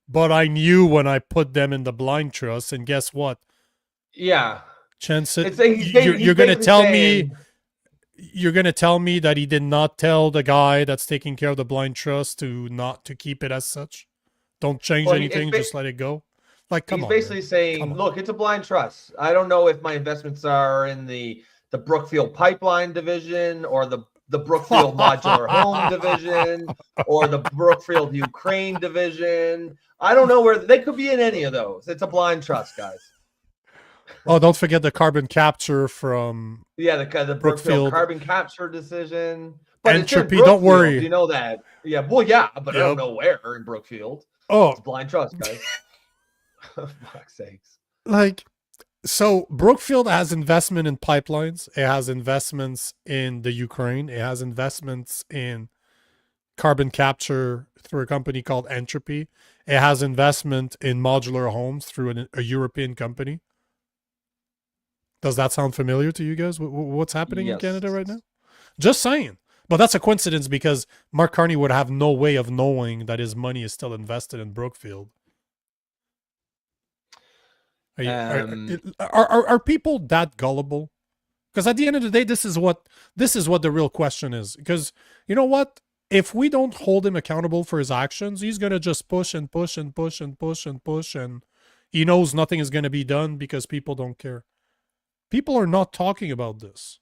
But I knew when I put them in the blind trust, and guess what? Yeah. Chances you're going to tell me you're going to tell me that he did not tell the guy that's taking care of the blind trust to keep it as such? Don't change anything, just let it go. Like, come He's on, basically man. saying, look, it's a blind trust. I don't know if my investments are in the Brookfield pipeline division or the Brookfield modular home division or the Brookfield Ukraine division. I don't know where they could be in any of those. It's a blind trust, guys. Oh, don't forget the carbon capture from the Brookfield Brookfield. carbon capture decision. But Entropy, don't worry. You know that. Yeah, well, yeah, but I don't Yep. know where in Brookfield. Oh, It's blind trust, guys. For fuck's sakes. like, so Brookfield has investment in pipelines. It has investments in the Ukraine. It has investments in carbon capture through a company called Entropy. It has investment in modular homes through a European company. Does that sound familiar to you guys? What's happening in Canada right now? Just saying. But that's a coincidence because Mark Carney would have no way of knowing that his money is still invested in Brookfield. Are people that gullible? Because at the end of the day, this is what the real question is. Because you know what? If we don't hold him accountable for his actions, he's gonna just push and push and push and push and push, and he knows nothing is gonna be done because people don't care. People are not talking about this.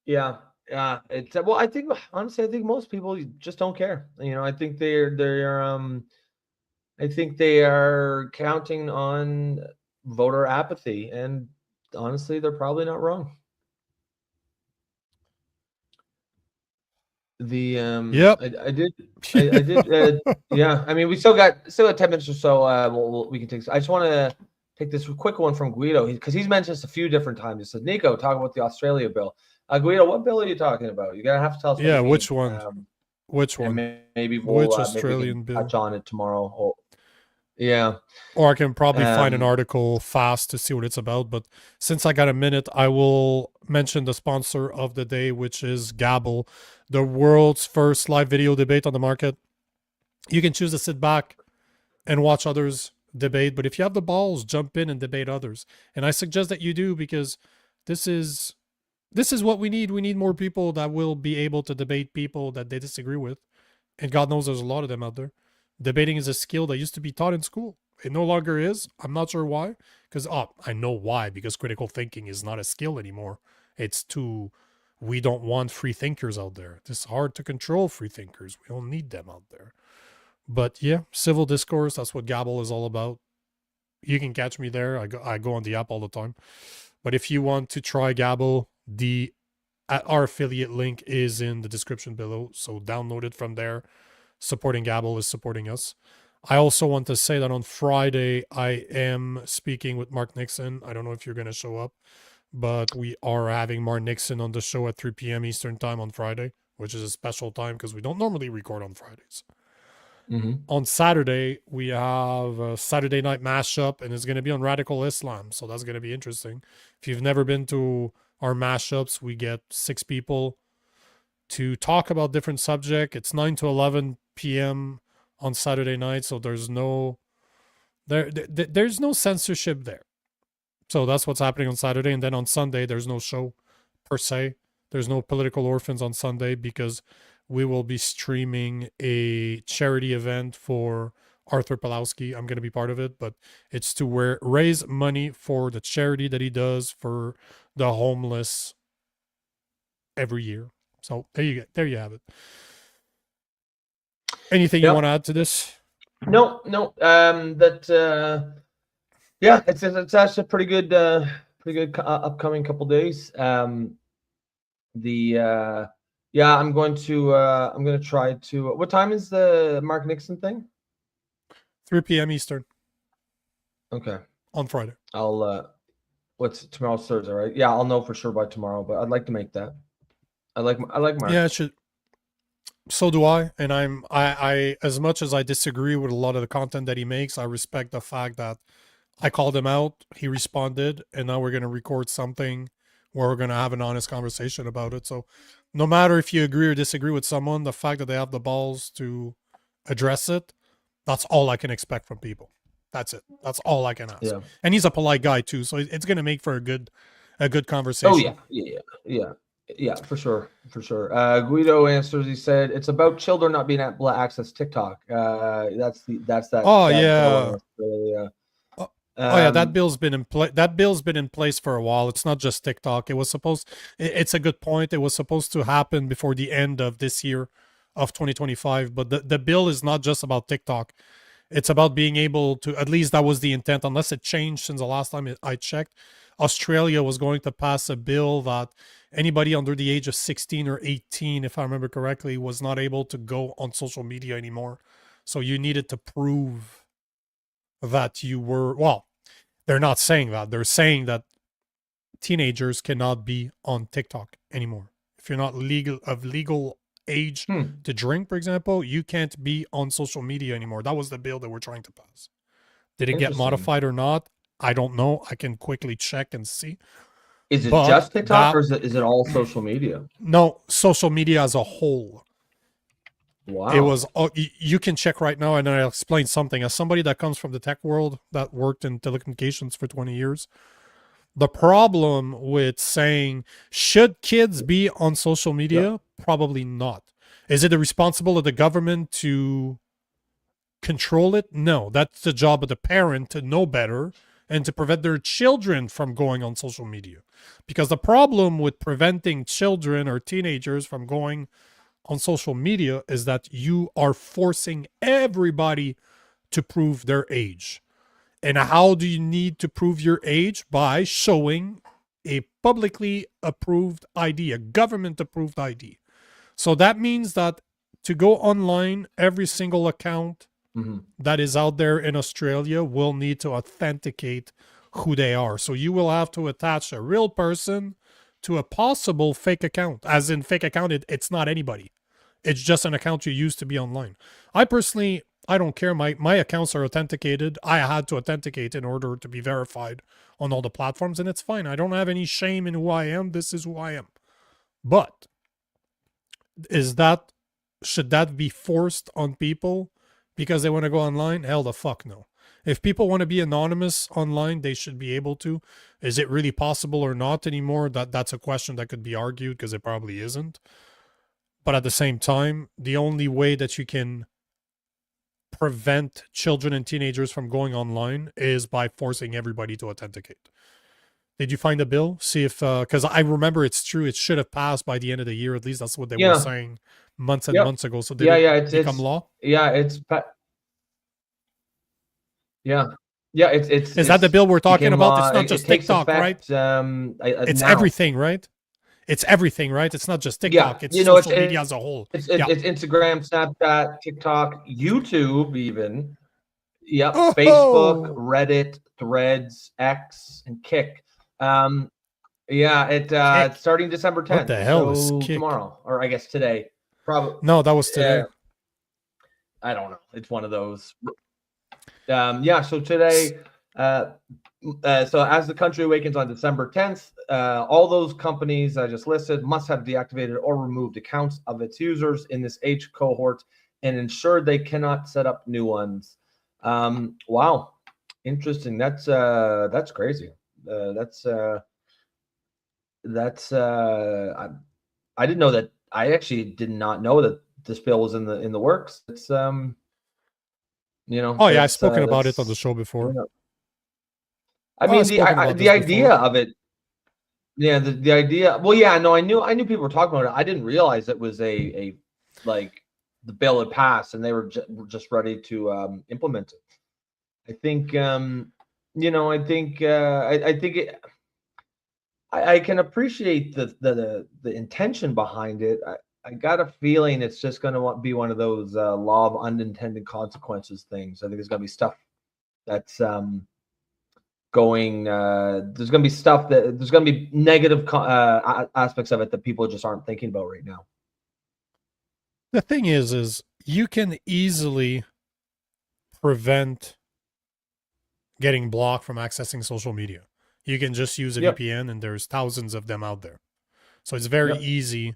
Yeah, it's well. I think honestly, I think most people just don't care. You know, I think I think they are counting on voter apathy, and honestly, they're probably not wrong. Yep. I did. Yeah. I mean, we still got 10 minutes or so. We can take. I just want to take this quick one from Guido because he's mentioned this a few different times. He said, "Nico, talk about the Australia bill." Guido, what bill are you talking about? You're gonna have to tell us. Yeah, which one? Which one? Maybe we'll which Australian bill? Touch on it tomorrow. Yeah. Or I can probably find an article fast to see what it's about. But since I got a minute, I will mention the sponsor of the day, which is Gabble, the world's first live video debate on the market. You can choose to sit back and watch others debate, but if you have the balls, jump in and debate others. And I suggest that you do because this is what we need. We need more people that will be able to debate people that they disagree with. And God knows there's a lot of them out there. Debating is a skill that used to be taught in school. It no longer is. I'm not sure why. Because, I know why. Because critical thinking is not a skill anymore. We don't want free thinkers out there. It's hard to control free thinkers. We don't need them out there. But yeah, civil discourse, that's what Gabble is all about. You can catch me there. I go on the app all the time. But if you want to try Gabble, our affiliate link is in the description below. So download it from there. Supporting Gabble is supporting us. I also want to say that on Friday, I am speaking with Mark Nixon. I don't know if you're going to show up, but we are having Mark Nixon on the show at 3 p.m. Eastern time on Friday, which is a special time because we don't normally record on Fridays. Mm-hmm. On Saturday, we have a Saturday night mashup, and it's going to be on Radical Islam. So that's going to be interesting. If you've never been to our mashups, we get 6 people to talk about different subjects. It's 9 to 11 p.m. on Saturday night, so there's no censorship there. So that's what's happening on Saturday. And then on Sunday, there's no show per se. There's no Political Orphans on Sunday because we will be streaming a charity event for Arthur Pawlowski. I'm going to be part of it, but it's to raise money for the charity that he does for the homeless every year. So there you have it. Anything you want to add to this? No. Yeah, it's actually a pretty good upcoming couple days. I'm going to try to. What time is the Mark Nixon thing? 3 p.m. Eastern. Okay. On Friday. I'll. What's tomorrow's Thursday, right? Yeah, I'll know for sure by tomorrow. But I'd like to make that. I like Mark. Yeah, it should. So do I. And I as much as I disagree with a lot of the content that he makes, I respect the fact that I called him out, he responded, and now we're going to record something where we're going to have an honest conversation about it. So no matter if you agree or disagree with someone, the fact that they have the balls to address it, that's all I can expect from people. That's it. That's all I can ask. Yeah. And he's a polite guy too, so it's going to make for a good conversation. Oh yeah. Yeah, for sure. Guido answers. He said it's about children not being able to access TikTok. That's that. Oh that bill yeah. in Australia. Oh yeah, that bill's been in place. That bill's been in place for a while. It's not just TikTok. It was supposed. It's a good point. It was supposed to happen before the end of this year, of 2025. But the bill is not just about TikTok. It's about being able to. At least that was the intent. Unless it changed since the last time I checked, Australia was going to pass a bill that anybody under the age of 16 or 18, if I remember correctly, was not able to go on social media anymore. So you needed to prove that you were, well, they're not saying that. They're saying that teenagers cannot be on TikTok anymore. If you're not legal age to drink, for example, you can't be on social media anymore. That was the bill that we're trying to pass. Did it get modified or not? I don't know. I can quickly check and see. Is it just TikTok or is it all social media? No, social media as a whole. Wow. It was, you can check right now, and I'll explain something. As somebody that comes from the tech world, that worked in telecommunications for 20 years, the problem with saying, should kids be on social media? Yep. Probably not. Is it the responsibility of the government to control it? No, that's the job of the parent to know better and to prevent their children from going on social media. Because the problem with preventing children or teenagers from going on social media is that you are forcing everybody to prove their age. And how do you need to prove your age? By showing a publicly approved ID, a government approved ID. So that means that to go online, every single account that is out there in Australia will need to authenticate who they are. So you will have to attach a real person to a possible fake account. As in fake account, it's not anybody. It's just an account you use to be online. I personally, I don't care. My accounts are authenticated. I had to authenticate in order to be verified on all the platforms, and it's fine. I don't have any shame in who I am. This is who I am. But should that be forced on people because they want to go online? Hell the fuck no. If people want to be anonymous online, they should be able to. Is it really possible or not anymore? That's a question that could be argued, because it probably isn't. But at the same time, the only way that you can prevent children and teenagers from going online is by forcing everybody to authenticate. Did you find a bill? See if, because I remember it's true. It should have passed by the end of the year. At least that's what they were saying months and months ago. So did it become law? Yeah, it's Is that the bill we're talking about? It's not just TikTok, effect, right? It's now. everything, right? It's everything, right? It's not just TikTok. It's social media as a whole. It's Instagram, Snapchat, TikTok, YouTube, even. Yep. Oh. Facebook, Reddit, Threads, X, and Kick. It's starting December 10th. What the hell is Kick? Tomorrow, or I guess today. Probably. No, that was today. I don't know. It's one of those. So today, so as the country awakens on December 10th, all those companies I just listed must have deactivated or removed accounts of its users in this age cohort and ensure they cannot set up new ones. Wow, interesting. That's crazy. I didn't know that. I actually did not know that this bill was in the works. It's Oh yeah, I've spoken about it on the show before. I mean, the idea of it. Yeah, the idea. Well, yeah, no, I knew people were talking about it. I didn't realize it was a like the bill had passed and they were just ready to implement it. I think I can appreciate the intention behind it. I got a feeling it's just going to be one of those law of unintended consequences things. I think there's going to be stuff that's going. There's going to be negative aspects of it that people just aren't thinking about right now. The thing is you can easily prevent getting blocked from accessing social media. You can just use a VPN, and there's thousands of them out there. So it's very easy.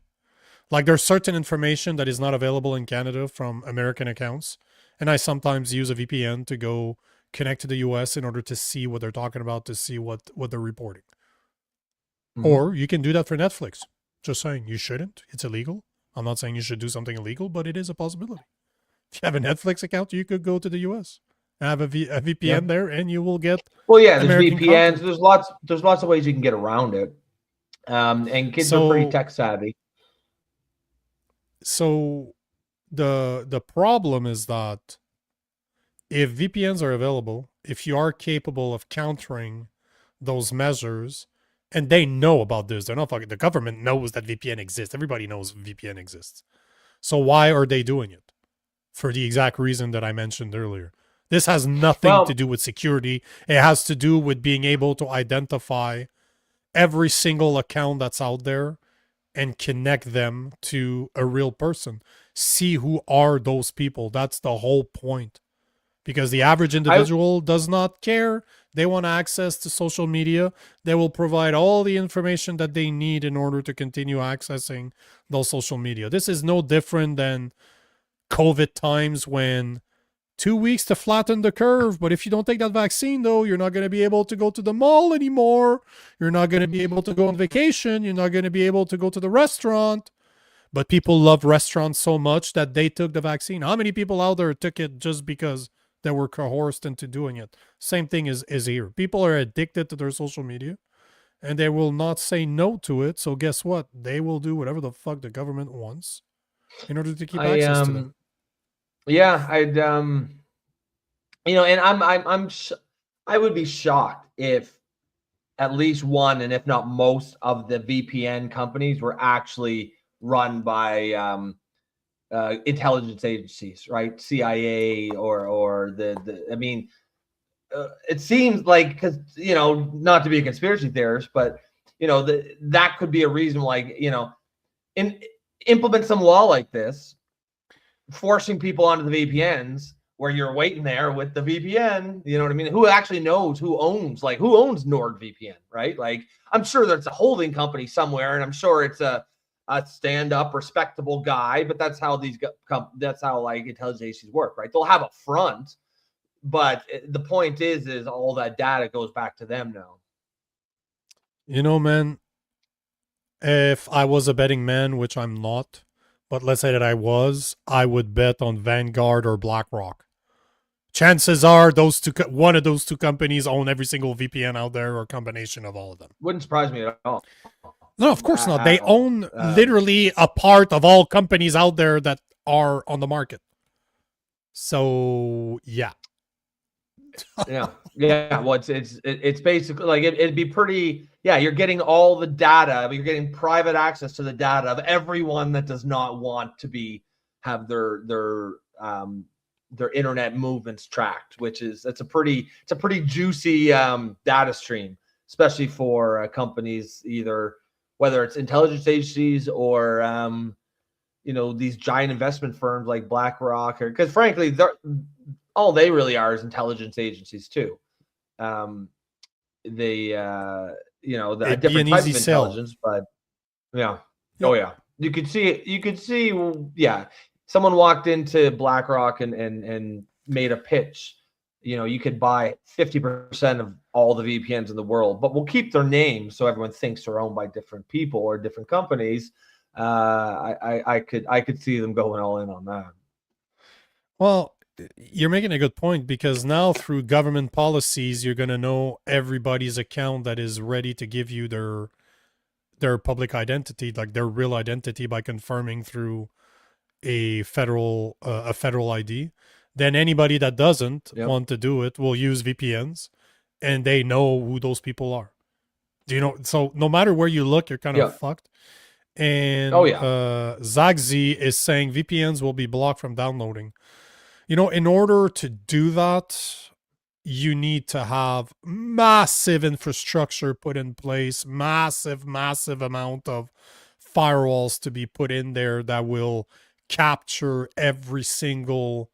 Like, there's certain information that is not available in Canada from American accounts, and I sometimes use a VPN to go connect to the US in order to see what they're talking about, to see what they're reporting. Or you can do that for Netflix. Just saying, you shouldn't. It's illegal. I'm not saying you should do something illegal, but it is a possibility. If you have a Netflix account, you could go to the US, have a VPN there, and you will get. Well, yeah, there's American VPNs. content. There's lots of ways you can get around it. And kids are pretty tech savvy. So the problem is that if VPNs are available, if you are capable of countering those measures, and they know about this, they're not fucking, the government knows that VPN exists. Everybody knows VPN exists. So why are they doing it? For the exact reason that I mentioned earlier. This has nothing to do with security. It has to do with being able to identify every single account that's out there and connect them to a real person. See who are those people. That's the whole point. Because the average individual does not care. They want access to social media. They will provide all the information that they need in order to continue accessing those social media. This is no different than COVID times when 2 weeks to flatten the curve. But if you don't take that vaccine, though, you're not going to be able to go to the mall anymore. You're not going to be able to go on vacation. You're not going to be able to go to the restaurant. But people love restaurants so much that they took the vaccine. How many people out there took it just because they were coerced into doing it? Same thing is here. People are addicted to their social media, and they will not say no to it. So guess what? They will do whatever the fuck the government wants in order to keep access to them. Yeah, I'd you know, and I would be shocked if at least one, and if not most, of the VPN companies were actually run by intelligence agencies, right? CIA or the I mean, it seems like, because, you know, not to be a conspiracy theorist, but, you know, that could be a reason, like, you know, implement some law like this, forcing people onto the VPNs, where you're waiting there with the VPN, you know what I mean? Who actually knows who owns NordVPN, right? Like, I'm sure there's a holding company somewhere, and I'm sure it's a stand-up, respectable guy, but that's how like intelligence agencies work, right? They'll have a front, but the point is all that data goes back to them now. You know, man, if I was a betting man, which I'm not, but let's say that I would bet on Vanguard or BlackRock. Chances are one of those two companies own every single VPN out there, or a combination of all of them. Wouldn't surprise me at all. No, of course not. They own literally a part of all companies out there that are on the market. So, yeah. Yeah. Well, it's basically like it'd be pretty. Yeah, you're getting all the data, but you're getting private access to the data of everyone that does not want to have their internet movements tracked, it's a pretty juicy data stream, especially for companies, either whether it's intelligence agencies or you know, these giant investment firms like BlackRock, because frankly, all they really are is intelligence agencies too. You know, the different types of intelligence, but yeah. Yep. Oh yeah, you could see, yeah. Someone walked into BlackRock and made a pitch. You know, you could buy 50% of all the VPNs in the world, but we'll keep their names so everyone thinks they're owned by different people or different companies. I could see them going all in on that. Well, you're making a good point, because now through government policies, you're going to know everybody's account that is ready to give you their public identity, like their real identity, by confirming through a federal ID. Then anybody that doesn't want to do it will use VPNs, and they know who those people are. Do you know? So no matter where you look, you're kind of fucked. And Zagzi is saying VPNs will be blocked from downloading. You know, in order to do that, you need to have massive infrastructure put in place, massive amount of firewalls to be put in there that will capture every single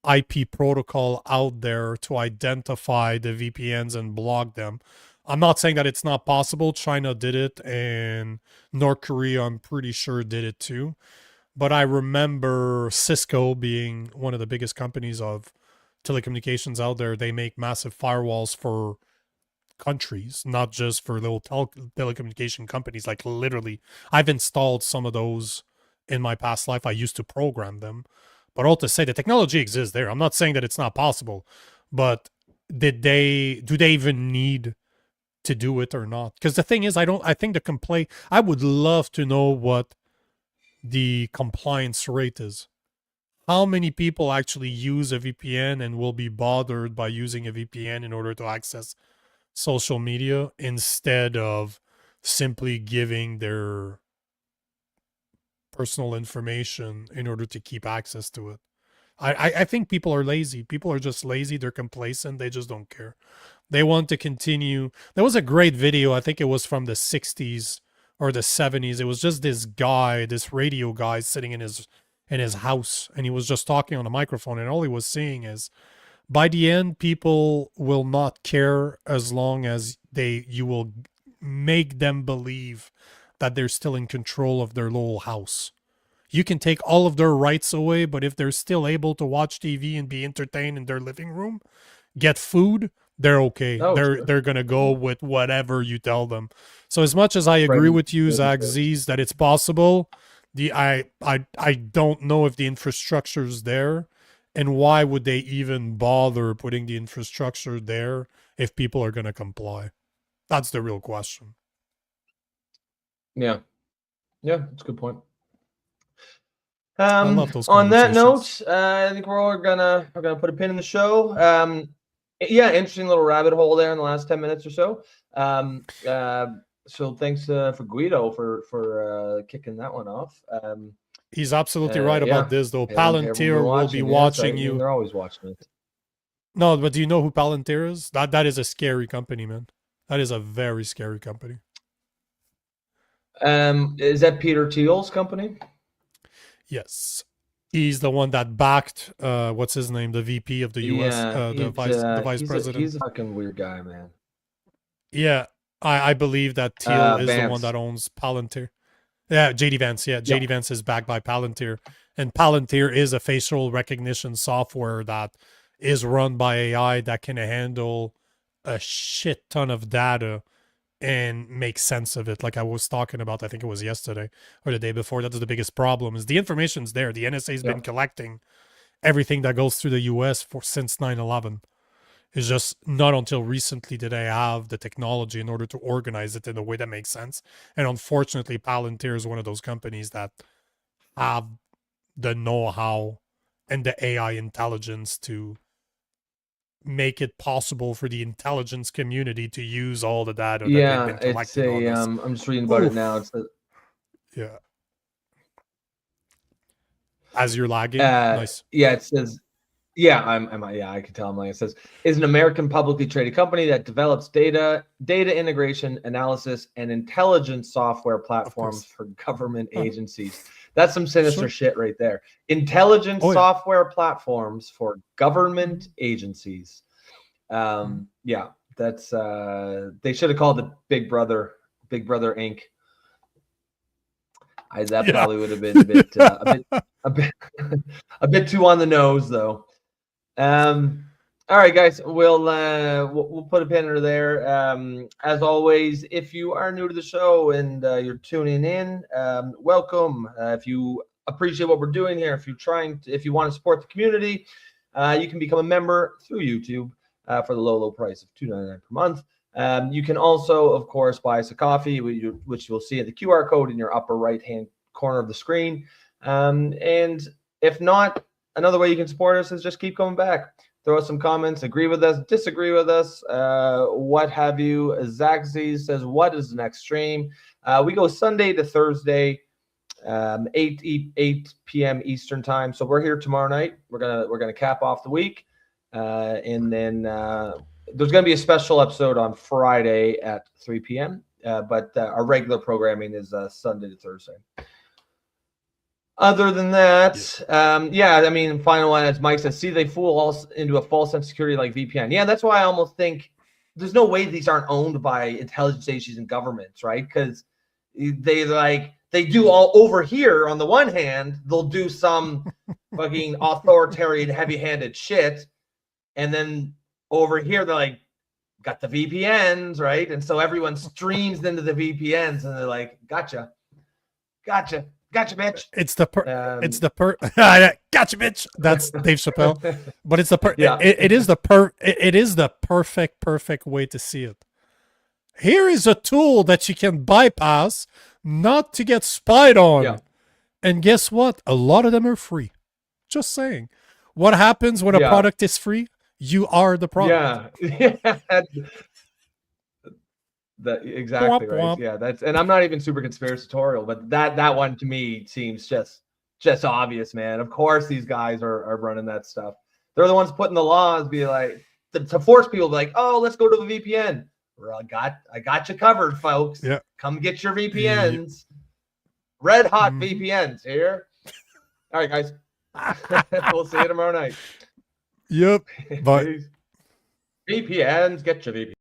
IP protocol out there to identify the VPNs and block them. I'm not saying that it's not possible. China did it, and North Korea, I'm pretty sure, did it too. But I remember Cisco being one of the biggest companies of telecommunications out there. They make massive firewalls for countries, not just for little telecommunication companies. Like literally, I've installed some of those in my past life. I used to program them, but all to say the technology exists there. I'm not saying that it's not possible, but do they even need to do it or not? Because the thing is, I think the complaint, I would love to know what the compliance rate is. How many people actually use a VPN and will be bothered by using a VPN in order to access social media instead of simply giving their personal information in order to keep access to it? I think people are lazy. People are just lazy. They're complacent. They just don't care. They want to continue. There was a great video. I think it was from the 60s or the 70s. It was just this guy, this radio guy sitting in his house, and he was just talking on a microphone, and all he was saying is, by the end, people will not care as long as you will make them believe that they're still in control of their little house. You can take all of their rights away, but if they're still able to watch TV and be entertained in their living room, get food, they're okay. They're gonna go with whatever you tell them. So as much as I agree with you, Zach Z's, that it's possible, I don't know if the infrastructure is there, and why would they even bother putting the infrastructure there if people are gonna comply? That's the real question. Yeah, that's a good point. I love those on that conversations. note, I think we're gonna put a pin in the show. Yeah, interesting little rabbit hole there in the last 10 minutes or so. So thanks for Guido for kicking that one off. He's absolutely right about this, though. Palantir will be watching you. They're always watching it. No, but do you know who Palantir is? That is a scary company, man. That is a very scary company. Is that Peter Thiel's company? Yes. He's the one that backed, what's his name, the VP of the US, the vice president. He's a fucking weird guy, man. Yeah, I believe that Thiel is the one that owns Palantir. Yeah, JD Vance. Yeah, JD Vance is backed by Palantir. And Palantir is a facial recognition software that is run by AI that can handle a shit ton of data and make sense of it. Like I was talking about, I think it was yesterday or the day before. That's the biggest problem, is the information's there. The NSA's been collecting everything that goes through the US since 9/11. It's just not until recently did I have the technology in order to organize it in a way that makes sense. And unfortunately, Palantir is one of those companies that have the know-how and the AI intelligence to make it possible for the intelligence community to use all the data that they've been collecting on this. I'm just reading about it now. It's yeah. As you're lagging, nice. Yeah, it says. Yeah, I can tell. It says is an American publicly traded company that develops data integration, analysis, and intelligence software platforms for government agencies. That's some sinister shit right there. Intelligence software platforms for government agencies. Yeah, that's they should have called it Big Brother Inc. That probably would have been a bit too on the nose, though. All right, guys, we'll put a pin under there. As always, if you are new to the show and you're tuning in, welcome. If you appreciate what we're doing here, if you want to support the community, you can become a member through YouTube for the low price of $2.99 per month. You can also, of course, buy us a coffee, which you'll see at the QR code in your upper right-hand corner of the screen. And if not, another way you can support us is just keep coming back. Throw us some comments, agree with us, disagree with us, what have you. Zach Z says, what is the next stream? We go Sunday to Thursday, 8 p.m. Eastern time. So we're here tomorrow night. We're gonna cap off the week. And then there's going to be a special episode on Friday at 3 p.m. But our regular programming is Sunday to Thursday. Other than that, I mean, final one, as Mike says, they fool us into a false sense of security like VPN. Yeah, that's why I almost think there's no way these aren't owned by intelligence agencies and governments, right? Because they do all over here. On the one hand, they'll do some fucking authoritarian, heavy-handed shit, and then over here they're like, got the VPNs, right? And so everyone streams into the VPNs, and they're like, gotcha, bitch. It's the gotcha, bitch. That's Dave Chappelle. But it's the it is the perfect way to see it. Here is a tool that you can bypass, not to get spied on. Yeah. And guess what? A lot of them are free. Just saying. What happens when a product is free? You are the product. Yeah. That exactly right. Yeah, that's, and I'm not even super conspiratorial, but that one to me seems just obvious, man. Of course these guys are running that stuff. They're the ones putting the laws, be like to force people to be like, oh, let's go to the VPN. I got you covered, folks. Yeah. Come get your VPNs. Red hot VPNs here. All right, guys. We'll see you tomorrow night. Yep. Bye. VPNs, get your VPN.